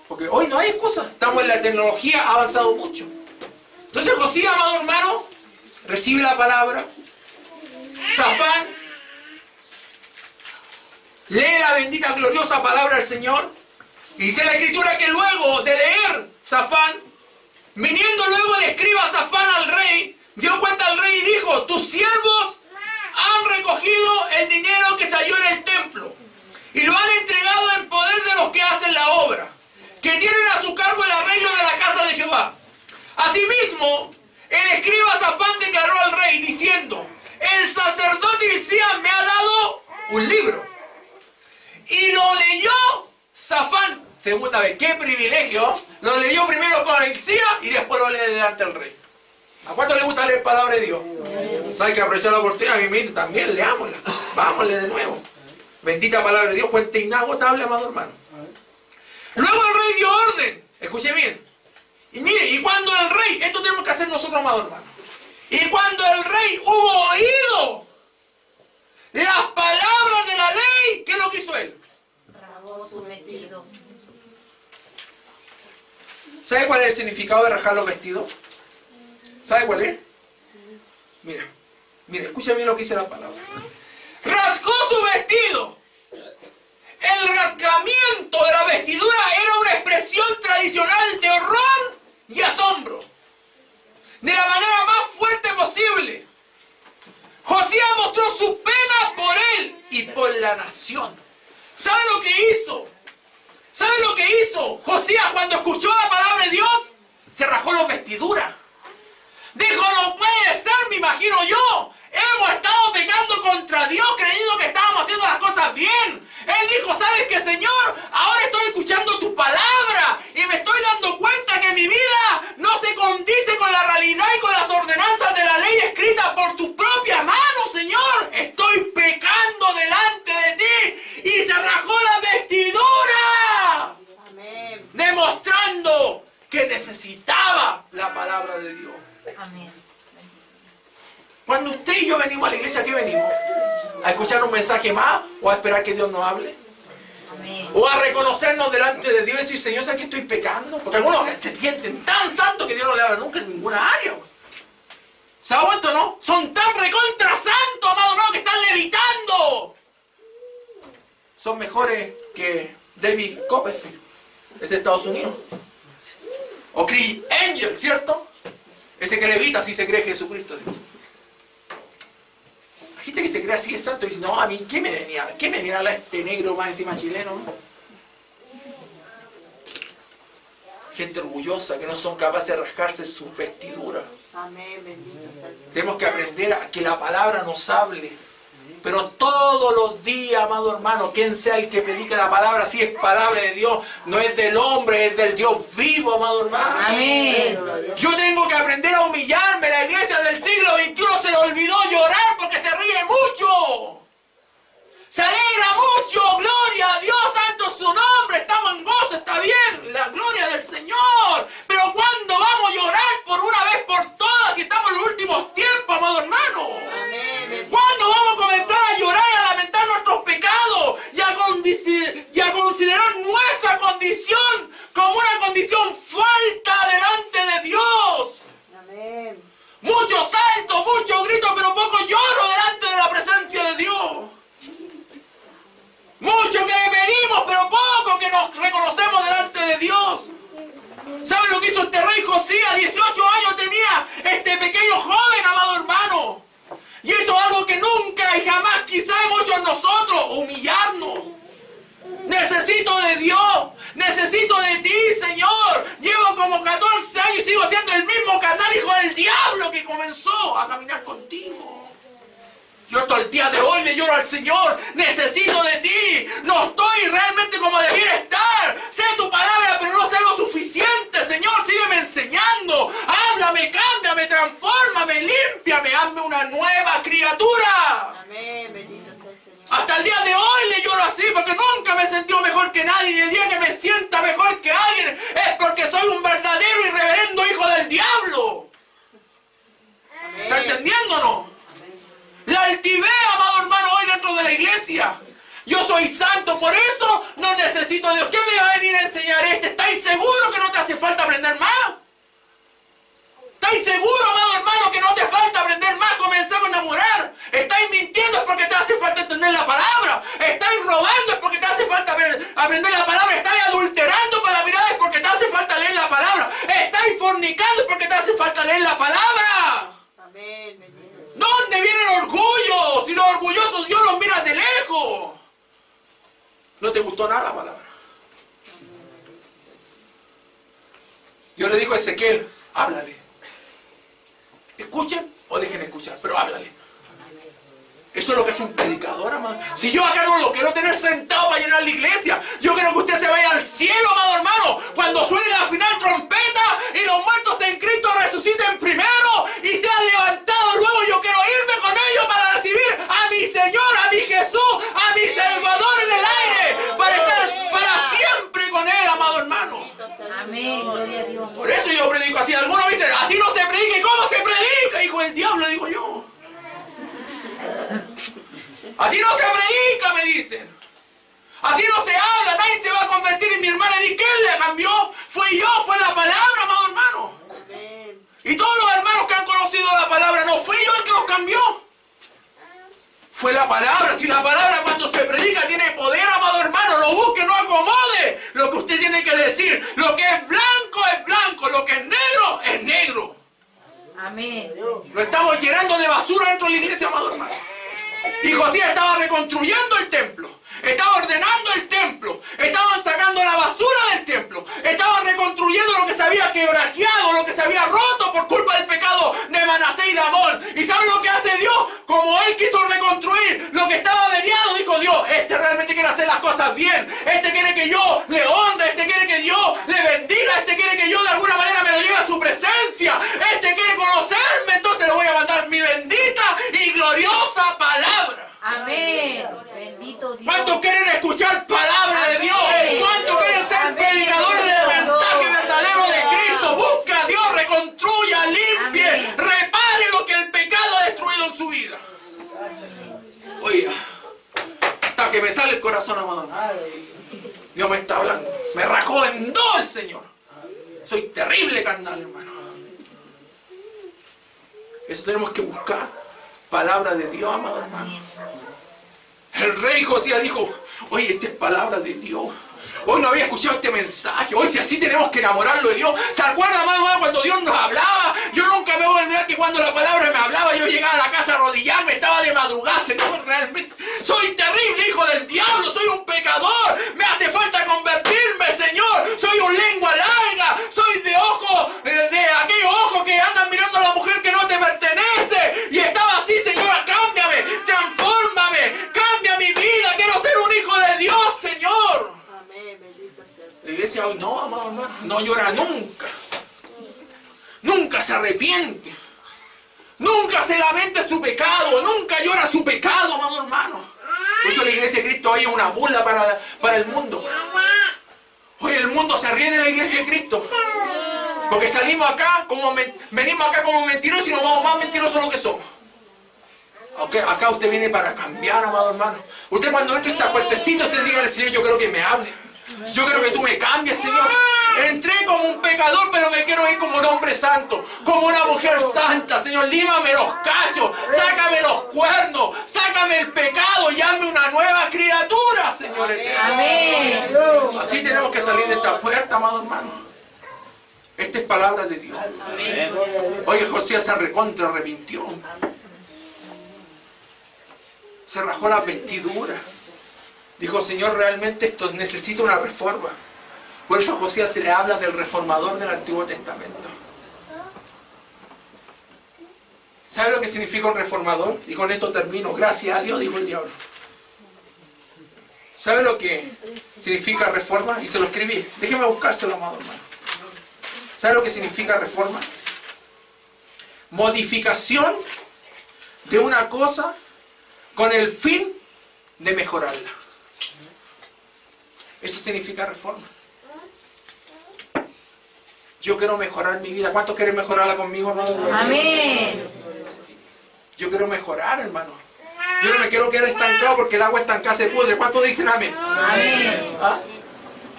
Porque hoy no hay excusa, estamos en la tecnología, ha avanzado mucho. Entonces Josías, amado hermano, recibe la palabra. Safán lee la bendita, gloriosa palabra del Señor. Y dice la Escritura que luego de leer Safán, viniendo luego el escriba Safán al rey, dio cuenta al rey y dijo: tus siervos han recogido el dinero que se halló en el templo y lo han entregado en poder de los que hacen la obra, que tienen a su cargo el arreglo de la casa de Jehová. Asimismo, el escriba Safán declaró al rey diciendo: el sacerdote Hilcías me ha dado un libro. Y lo leyó Safán, segunda vez. ¡Qué privilegio! Lo leyó primero con Hilcías y después lo lee delante del rey. ¿A cuánto le gusta leer palabra de Dios? No hay que aprovechar la oportunidad. A mí me dice también, leámosla. Vámonos de nuevo. Bendita palabra de Dios, fuente inagotable, amado hermano. Luego el rey dio orden. Escuche bien. Y mire, y cuando el rey, esto tenemos que hacer nosotros, amado hermano. Y cuando el rey hubo oído las palabras de la ley, ¿qué es lo que hizo él? Rasgó su vestido. ¿Sabe cuál es el significado de rasgar los vestidos? ¿Sabe cuál es? Mira, escucha bien lo que dice la palabra. Rasgó su vestido. El rasgamiento de la vestidura era una expresión tradicional de horror la nación. ¿Sabe lo que hizo? ¿Sabe lo que hizo Josías cuando escuchó la palabra de Dios? Se rajó las vestiduras. Dijo, no puede ser, me imagino yo. Hemos estado pecando contra Dios creyendo que estábamos haciendo las cosas bien. Él dijo, ¿sabes qué, Señor? Ahora estoy escuchando tu palabra y me estoy dando cuenta que mi vida no se condice con la realidad y con las ordenanzas de la ley escritas por tu propia mano, Señor. Estoy pecando delante de ti. Y se rajó la vestidura. Amén. Demostrando que necesitaba la palabra de Dios. Amén. Cuando usted y yo venimos a la iglesia, ¿a qué venimos? ¿A escuchar un mensaje más? ¿O a esperar que Dios nos hable? Amén. ¿O a reconocernos delante de Dios y decir, Señor, ¿sabes que estoy pecando? Porque algunos se sienten tan santos que Dios no le habla nunca en ninguna área. ¿Se ha vuelto, no? Son tan recontra santos, amado hermano, que están levitando. Son mejores que David Copperfield, es de Estados Unidos. O Chris Angel, ¿cierto? Ese que levita si se cree Jesucristo. La gente que se cree así es santo y dice, no, a mí, ¿qué me venía a hablar este negro más encima chileno? Gente orgullosa que no son capaces de rascarse sus vestiduras. Amén, bendito sea el Señor. Tenemos que aprender a que la palabra nos hable. Pero todos los días, amado hermano, quien sea el que predica la palabra, si es palabra de Dios, no es del hombre, es del Dios vivo, amado hermano. Amén. Yo tengo que aprender a humillarme. La iglesia del siglo XXI se le olvidó llorar porque se ríe mucho. Se alegra mucho. Gloria a Dios, santo es su nombre. Estamos en gozo, está bien. La gloria del Señor. Pero ¿cuándo vamos a llorar por una vez por todas si estamos en los últimos tiempos, amado hermano? Amén, bendito. ¿Cuándo vamos a comenzar a llorar y a lamentar nuestros pecados y a considerar nuestra condición como una condición falta delante de Dios? Amén. Mucho salto, mucho grito, pero poco lloro delante de la presencia de Dios. Mucho que le pedimos, pero poco que nos reconocemos delante de Dios. ¿Sabe lo que hizo este rey Josías? 18 años tenía este pequeño joven, amado hermano. Y hizo algo que nunca y jamás quizá hemos hecho nosotros, humillarnos. Necesito de Dios, necesito de ti, Señor. Llevo como 14 años y sigo siendo el mismo canal hijo del diablo que comenzó a caminar contigo. Yo hasta el día de hoy le lloro al Señor. Necesito de ti. No estoy realmente como debiera estar. Sé tu palabra, pero no sé lo suficiente. Señor, sígueme enseñando. Háblame, cámbiame, transfórmame, límpiame. Hazme una nueva criatura. Amén, bendito sea el Señor. Hasta el día de hoy le lloro así porque nunca me he sentido mejor que nadie. Y el día que me sienta mejor que alguien es porque soy un verdadero y reverendo hijo del diablo. ¿Está entendiendo o no? La altivez, amado hermano, hoy dentro de la iglesia. Yo soy santo, por eso no necesito a Dios. ¿Qué me va a venir a enseñar este? ¿Estáis seguros que no te hace falta aprender más? ¿Estáis seguros, amado hermano, que no te falta aprender más? Comenzamos a enamorar. ¿Estáis mintiendo es porque te hace falta entender la palabra? ¿Estáis robando es porque te hace falta aprender la palabra? ¿Estáis adulterando con la mirada es porque te hace falta leer la palabra? ¿Estáis fornicando es porque te hace falta leer la palabra? Amén, bendito. ¿Dónde viene el orgullo? Si los orgullosos Dios los mira de lejos. ¿No te gustó nada la palabra? Yo le digo a Ezequiel, háblale. Escuchen o dejen escuchar, pero háblale. Eso es lo que es un predicador, amado. Si yo acá no lo quiero tener sentado para llenar la iglesia, yo quiero que usted se vaya al cielo, amado hermano, cuando suene la final trompeta y los muertos en Cristo resuciten primero y sean levantados luego. Yo quiero irme con ellos para recibir a mi Señor, a mi Jesús, a mi Salvador en el aire, para estar para siempre con Él, amado hermano. Amén. Gloria a Dios. Por eso yo predico así. Algunos dicen, así no se predica. ¿Y cómo se predica? Hijo del diablo, digo yo. Así no se predica, me dicen. Así no se habla, nadie se va a convertir en mi hermana. ¿Y quién le cambió? Fui yo, fue la palabra, amado hermano. Amén. Y todos los hermanos que han conocido la palabra, no fui yo el que los cambió. Fue la palabra. Si la palabra cuando se predica tiene poder, amado hermano, no busque, no acomode lo que usted tiene que decir. Lo que es blanco, lo que es negro es negro. Amén. Lo estamos llenando de basura dentro de la iglesia, amado hermano. Y Josías estaba reconstruyendo el templo. Estaba ordenando el templo. Estaban sacando la basura del templo. Estaban reconstruyendo lo que se había quebrajeado, lo que se había roto por culpa del pecado de Manasés y de Amón. ¿Y saben lo que hace Dios? Como Él quiso reconstruir lo que estaba averiado, dijo Dios, este realmente quiere hacer las cosas bien. Este quiere que yo le honre. Este quiere que Dios le bendiga. Este quiere que yo de alguna manera me lo lleve a su presencia. Este quiere conocerme. Entonces le voy a mandar mi bendita y gloriosa palabra. Amén. Bendito Dios. ¿Cuántos quieren escuchar palabra de Dios? ¿Cuántos quieren ser predicadores del mensaje verdadero de Cristo? Busca a Dios, reconstruya, limpie, repare lo que el pecado ha destruido en su vida. Oiga, hasta que me sale el corazón, amado. Dios me está hablando. Me rajó en dos el Señor. Soy terrible carnal, hermano. Eso tenemos que buscar. Palabra de Dios, amado hermano. El rey Josías dijo, oye, esta es palabra de Dios. Hoy no había escuchado este mensaje. Hoy si así tenemos que enamorarlo de Dios. ¿Se acuerdan, amado, cuando Dios nos hablaba? Yo nunca me voy a olvidar que cuando la palabra me hablaba, yo llegaba a la casa a arrodillarme, estaba de madrugada, Señor, realmente. Soy terrible, hijo del diablo, soy un pecador. Me hace falta convertirme, Señor. Soy un lengua larga. Soy de ojo, de aquellos ojos que andan mirando a la mujer que no te pertenece. Y estaba así, Señor, cámbiame, transfórmame, cambia mi vida. Quiero ser un hijo de Dios, Señor. La iglesia hoy no, amado hermano, no llora nunca. Nunca se arrepiente. Nunca se lamenta su pecado. Nunca llora su pecado, amado hermano. Por eso la iglesia de Cristo hoy es una burla para el mundo. Hoy el mundo se ríe de la iglesia de Cristo. Porque salimos acá, venimos acá como mentirosos y nos vamos más mentirosos de lo que somos. Okay, acá usted viene para cambiar, amado hermano. Usted cuando entre esta puertecita, usted diga al Señor, yo creo que me hable. Yo quiero que tú me cambies, Señor. Entré como un pecador, pero me quiero ir como un hombre santo, como una mujer santa. Señor, límame los cachos, sácame los cuernos, sácame el pecado y hazme una nueva criatura, Señor eterno. Amén. Así tenemos que salir de esta puerta, amado hermano. Esta es palabra de Dios. Amén. Oye, Josías se recontra arrepintió. Se rajó las vestiduras. Dijo, Señor, realmente esto necesita una reforma. Por eso a Josías se le habla del reformador del Antiguo Testamento. ¿Sabe lo que significa un reformador? Y con esto termino. Gracias a Dios, dijo el diablo. ¿Sabe lo que significa reforma? Y se lo escribí. Déjeme buscárselo, amado hermano. ¿Sabe lo que significa reforma? Modificación de una cosa con el fin de mejorarla. Eso significa reforma. Yo quiero mejorar mi vida. ¿Cuántos quieren mejorarla conmigo, hermano? Amén. Yo quiero mejorar, hermano. Yo no me quiero quedar estancado porque el agua estancada se pudre. ¿Cuántos dicen amén? Amén. ¿Ah?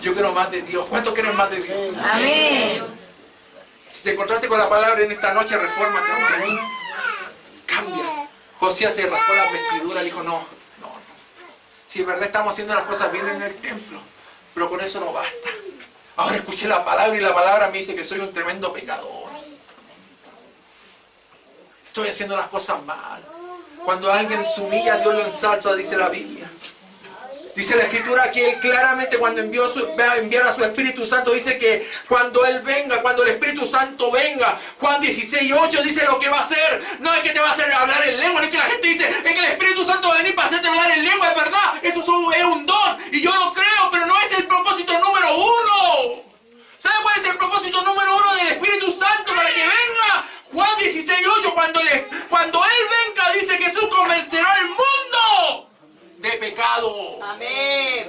Yo quiero más de Dios. ¿Cuántos quieren más de Dios? Amén. Si te encontraste con la palabra en esta noche, refórmate. Cambia. Josías se rasgó las vestiduras, dijo, no. Si es verdad estamos haciendo las cosas bien en el templo, pero con eso no basta. Ahora escuché la palabra y la palabra me dice que soy un tremendo pecador. Estoy haciendo las cosas mal. Cuando alguien se humilla, Dios lo ensalza, dice la Biblia. Dice la Escritura que Él claramente cuando enviara a su Espíritu Santo, dice que cuando Él venga, cuando el Espíritu Santo venga, Juan 16:8 dice lo que va a hacer. No es que te va a hacer hablar en lengua, no es que la gente dice, es que el Espíritu Santo va a venir para hacerte hablar en lengua, es verdad. Eso es un don, y yo lo creo, pero no es el propósito número uno. ¿Sabe cuál es el propósito número uno del Espíritu Santo para que venga? Juan 16:8, cuando Él venga, dice Jesús convencerá al mundo de pecado. Amén.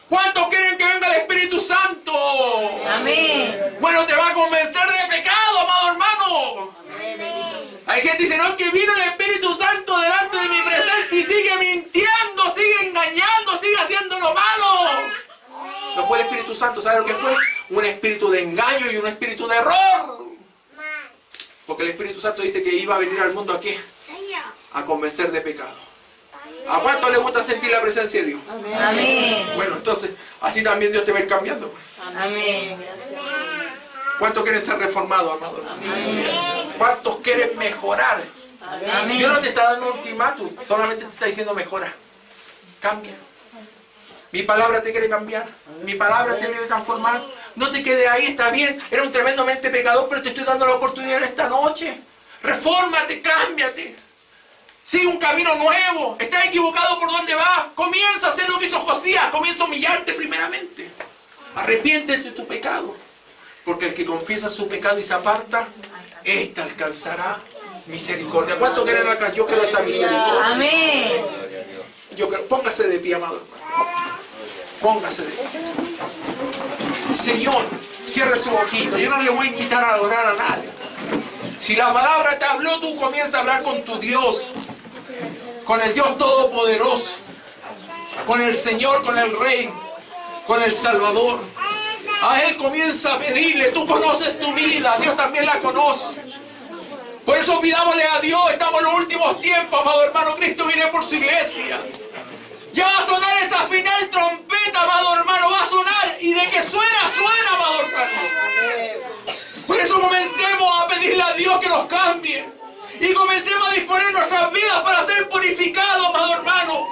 ¿Cuántos quieren que venga el Espíritu Santo? Amén. Bueno, te va a convencer de pecado, amado hermano. Hay gente que dice, no, que vino el Espíritu Santo delante de mi presencia y sigue mintiendo, sigue engañando, sigue haciendo lo malo. No fue el Espíritu Santo, ¿sabe lo que fue? Un espíritu de engaño y un espíritu de error. Porque el Espíritu Santo dice que iba a venir al mundo aquí a convencer de pecado. ¿A cuánto le gusta sentir la presencia de Dios? Amén. Bueno, entonces, así también Dios te va a ir cambiando. Amén. ¿Cuántos quieren ser reformados, hermano? ¿Cuántos quieren mejorar? Amén. Dios no te está dando un ultimátum, solamente te está diciendo mejora, cambia. Mi palabra te quiere cambiar, mi palabra te quiere transformar. No te quedes ahí, está bien, eres un tremendamente pecador, pero te estoy dando la oportunidad esta noche. Refórmate, cámbiate. Sigue un camino nuevo. Estás equivocado por donde vas. Comienza a hacer lo que hizo Josías. Comienza a humillarte primeramente. Arrepiéntete de tu pecado. Porque el que confiesa su pecado y se aparta, éste alcanzará misericordia. ¿Cuánto quieren acá? Yo quiero esa misericordia. Amén. Póngase de pie, amado hermano. Póngase de pie. Señor, cierre su ojito. Yo no le voy a invitar a adorar a nadie. Si la palabra te habló, tú comienza a hablar con tu Dios. Con el Dios Todopoderoso. Con el Señor, con el Rey. Con el Salvador. A Él comienza a pedirle. Tú conoces tu vida. Dios también la conoce. Por eso pidámosle a Dios. Estamos en los últimos tiempos, amado hermano. Cristo viene por su iglesia. Ya va a sonar esa final trompeta, amado hermano. Va a sonar. Y de que suena, suena, amado hermano. Por eso comencemos a pedirle a Dios que nos cambie. Y comencemos a disponer nuestras vidas para ser purificados, amado hermano.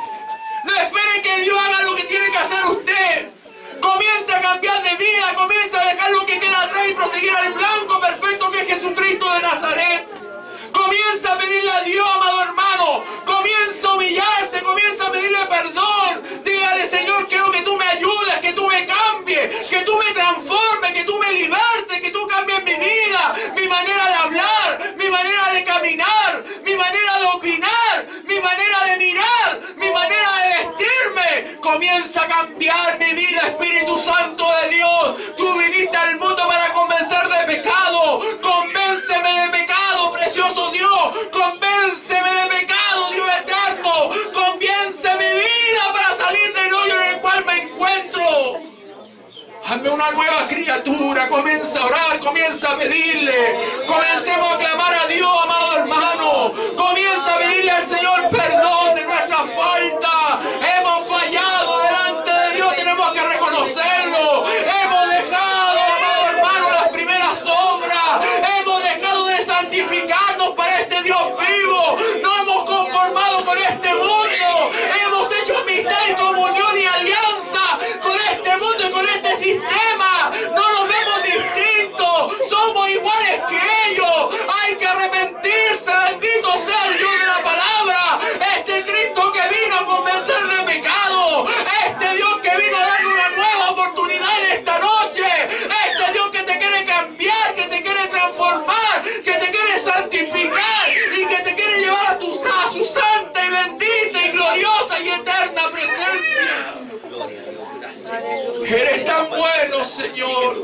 No espere que Dios haga lo que tiene que hacer usted. Comienza a cambiar de vida. Comienza a dejar lo que queda atrás y proseguir al blanco perfecto que es Jesucristo de Nazaret. Comienza a pedirle a Dios, amado hermano. Comienza a humillarse, comienza a pedirle perdón. Dígale, Señor, quiero que tú me ayudes, que tú me cambies, que tú me transformes, que tú me libertes, que tú cambies mi vida, mi manera de hablar, mi manera de caminar, mi manera de opinar, mi manera de mirar, mi manera de vestirme. Comienza a cambiar mi vida, Espíritu Santo de Dios. Tú viniste al mundo para convencer de pecado. Convénceme de pecado, precioso Dios. Convénceme de pecado, Dios eterno. Convence mi vida para salir del hoyo en el cual me encuentro. Hazme una nueva criatura. Comienza a orar, comienza a pedirle. Comencemos a clamar a Dios, amado hermano. Comienza a pedirle al Señor perdón de nuestras faltas. Hemos fallado delante de Dios, tenemos que reconocerlo. Hemos dejado, amado hermano, las primeras obras. Hemos dejado de santificarnos para este Dios vivo. No hemos conformado con este mundo. Hemos hecho amistad y comunión y alianza con este mundo y con este sistema. No nos vemos distintos. Somos iguales que ellos. Hay que arrepentirse. Bendito sea el Dios de la palabra. Este Cristo que vino a convencer de pecado. Este Dios que vino a darle una nueva oportunidad en esta noche. Este Dios que te quiere cambiar, que te quiere transformar, que te quiere santificar y que te quiere llevar a su santa y bendita y gloriosa y eterna presencia. Eres tan bueno, Señor.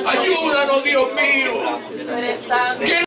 Ayúdanos, Dios mío. Eres santo.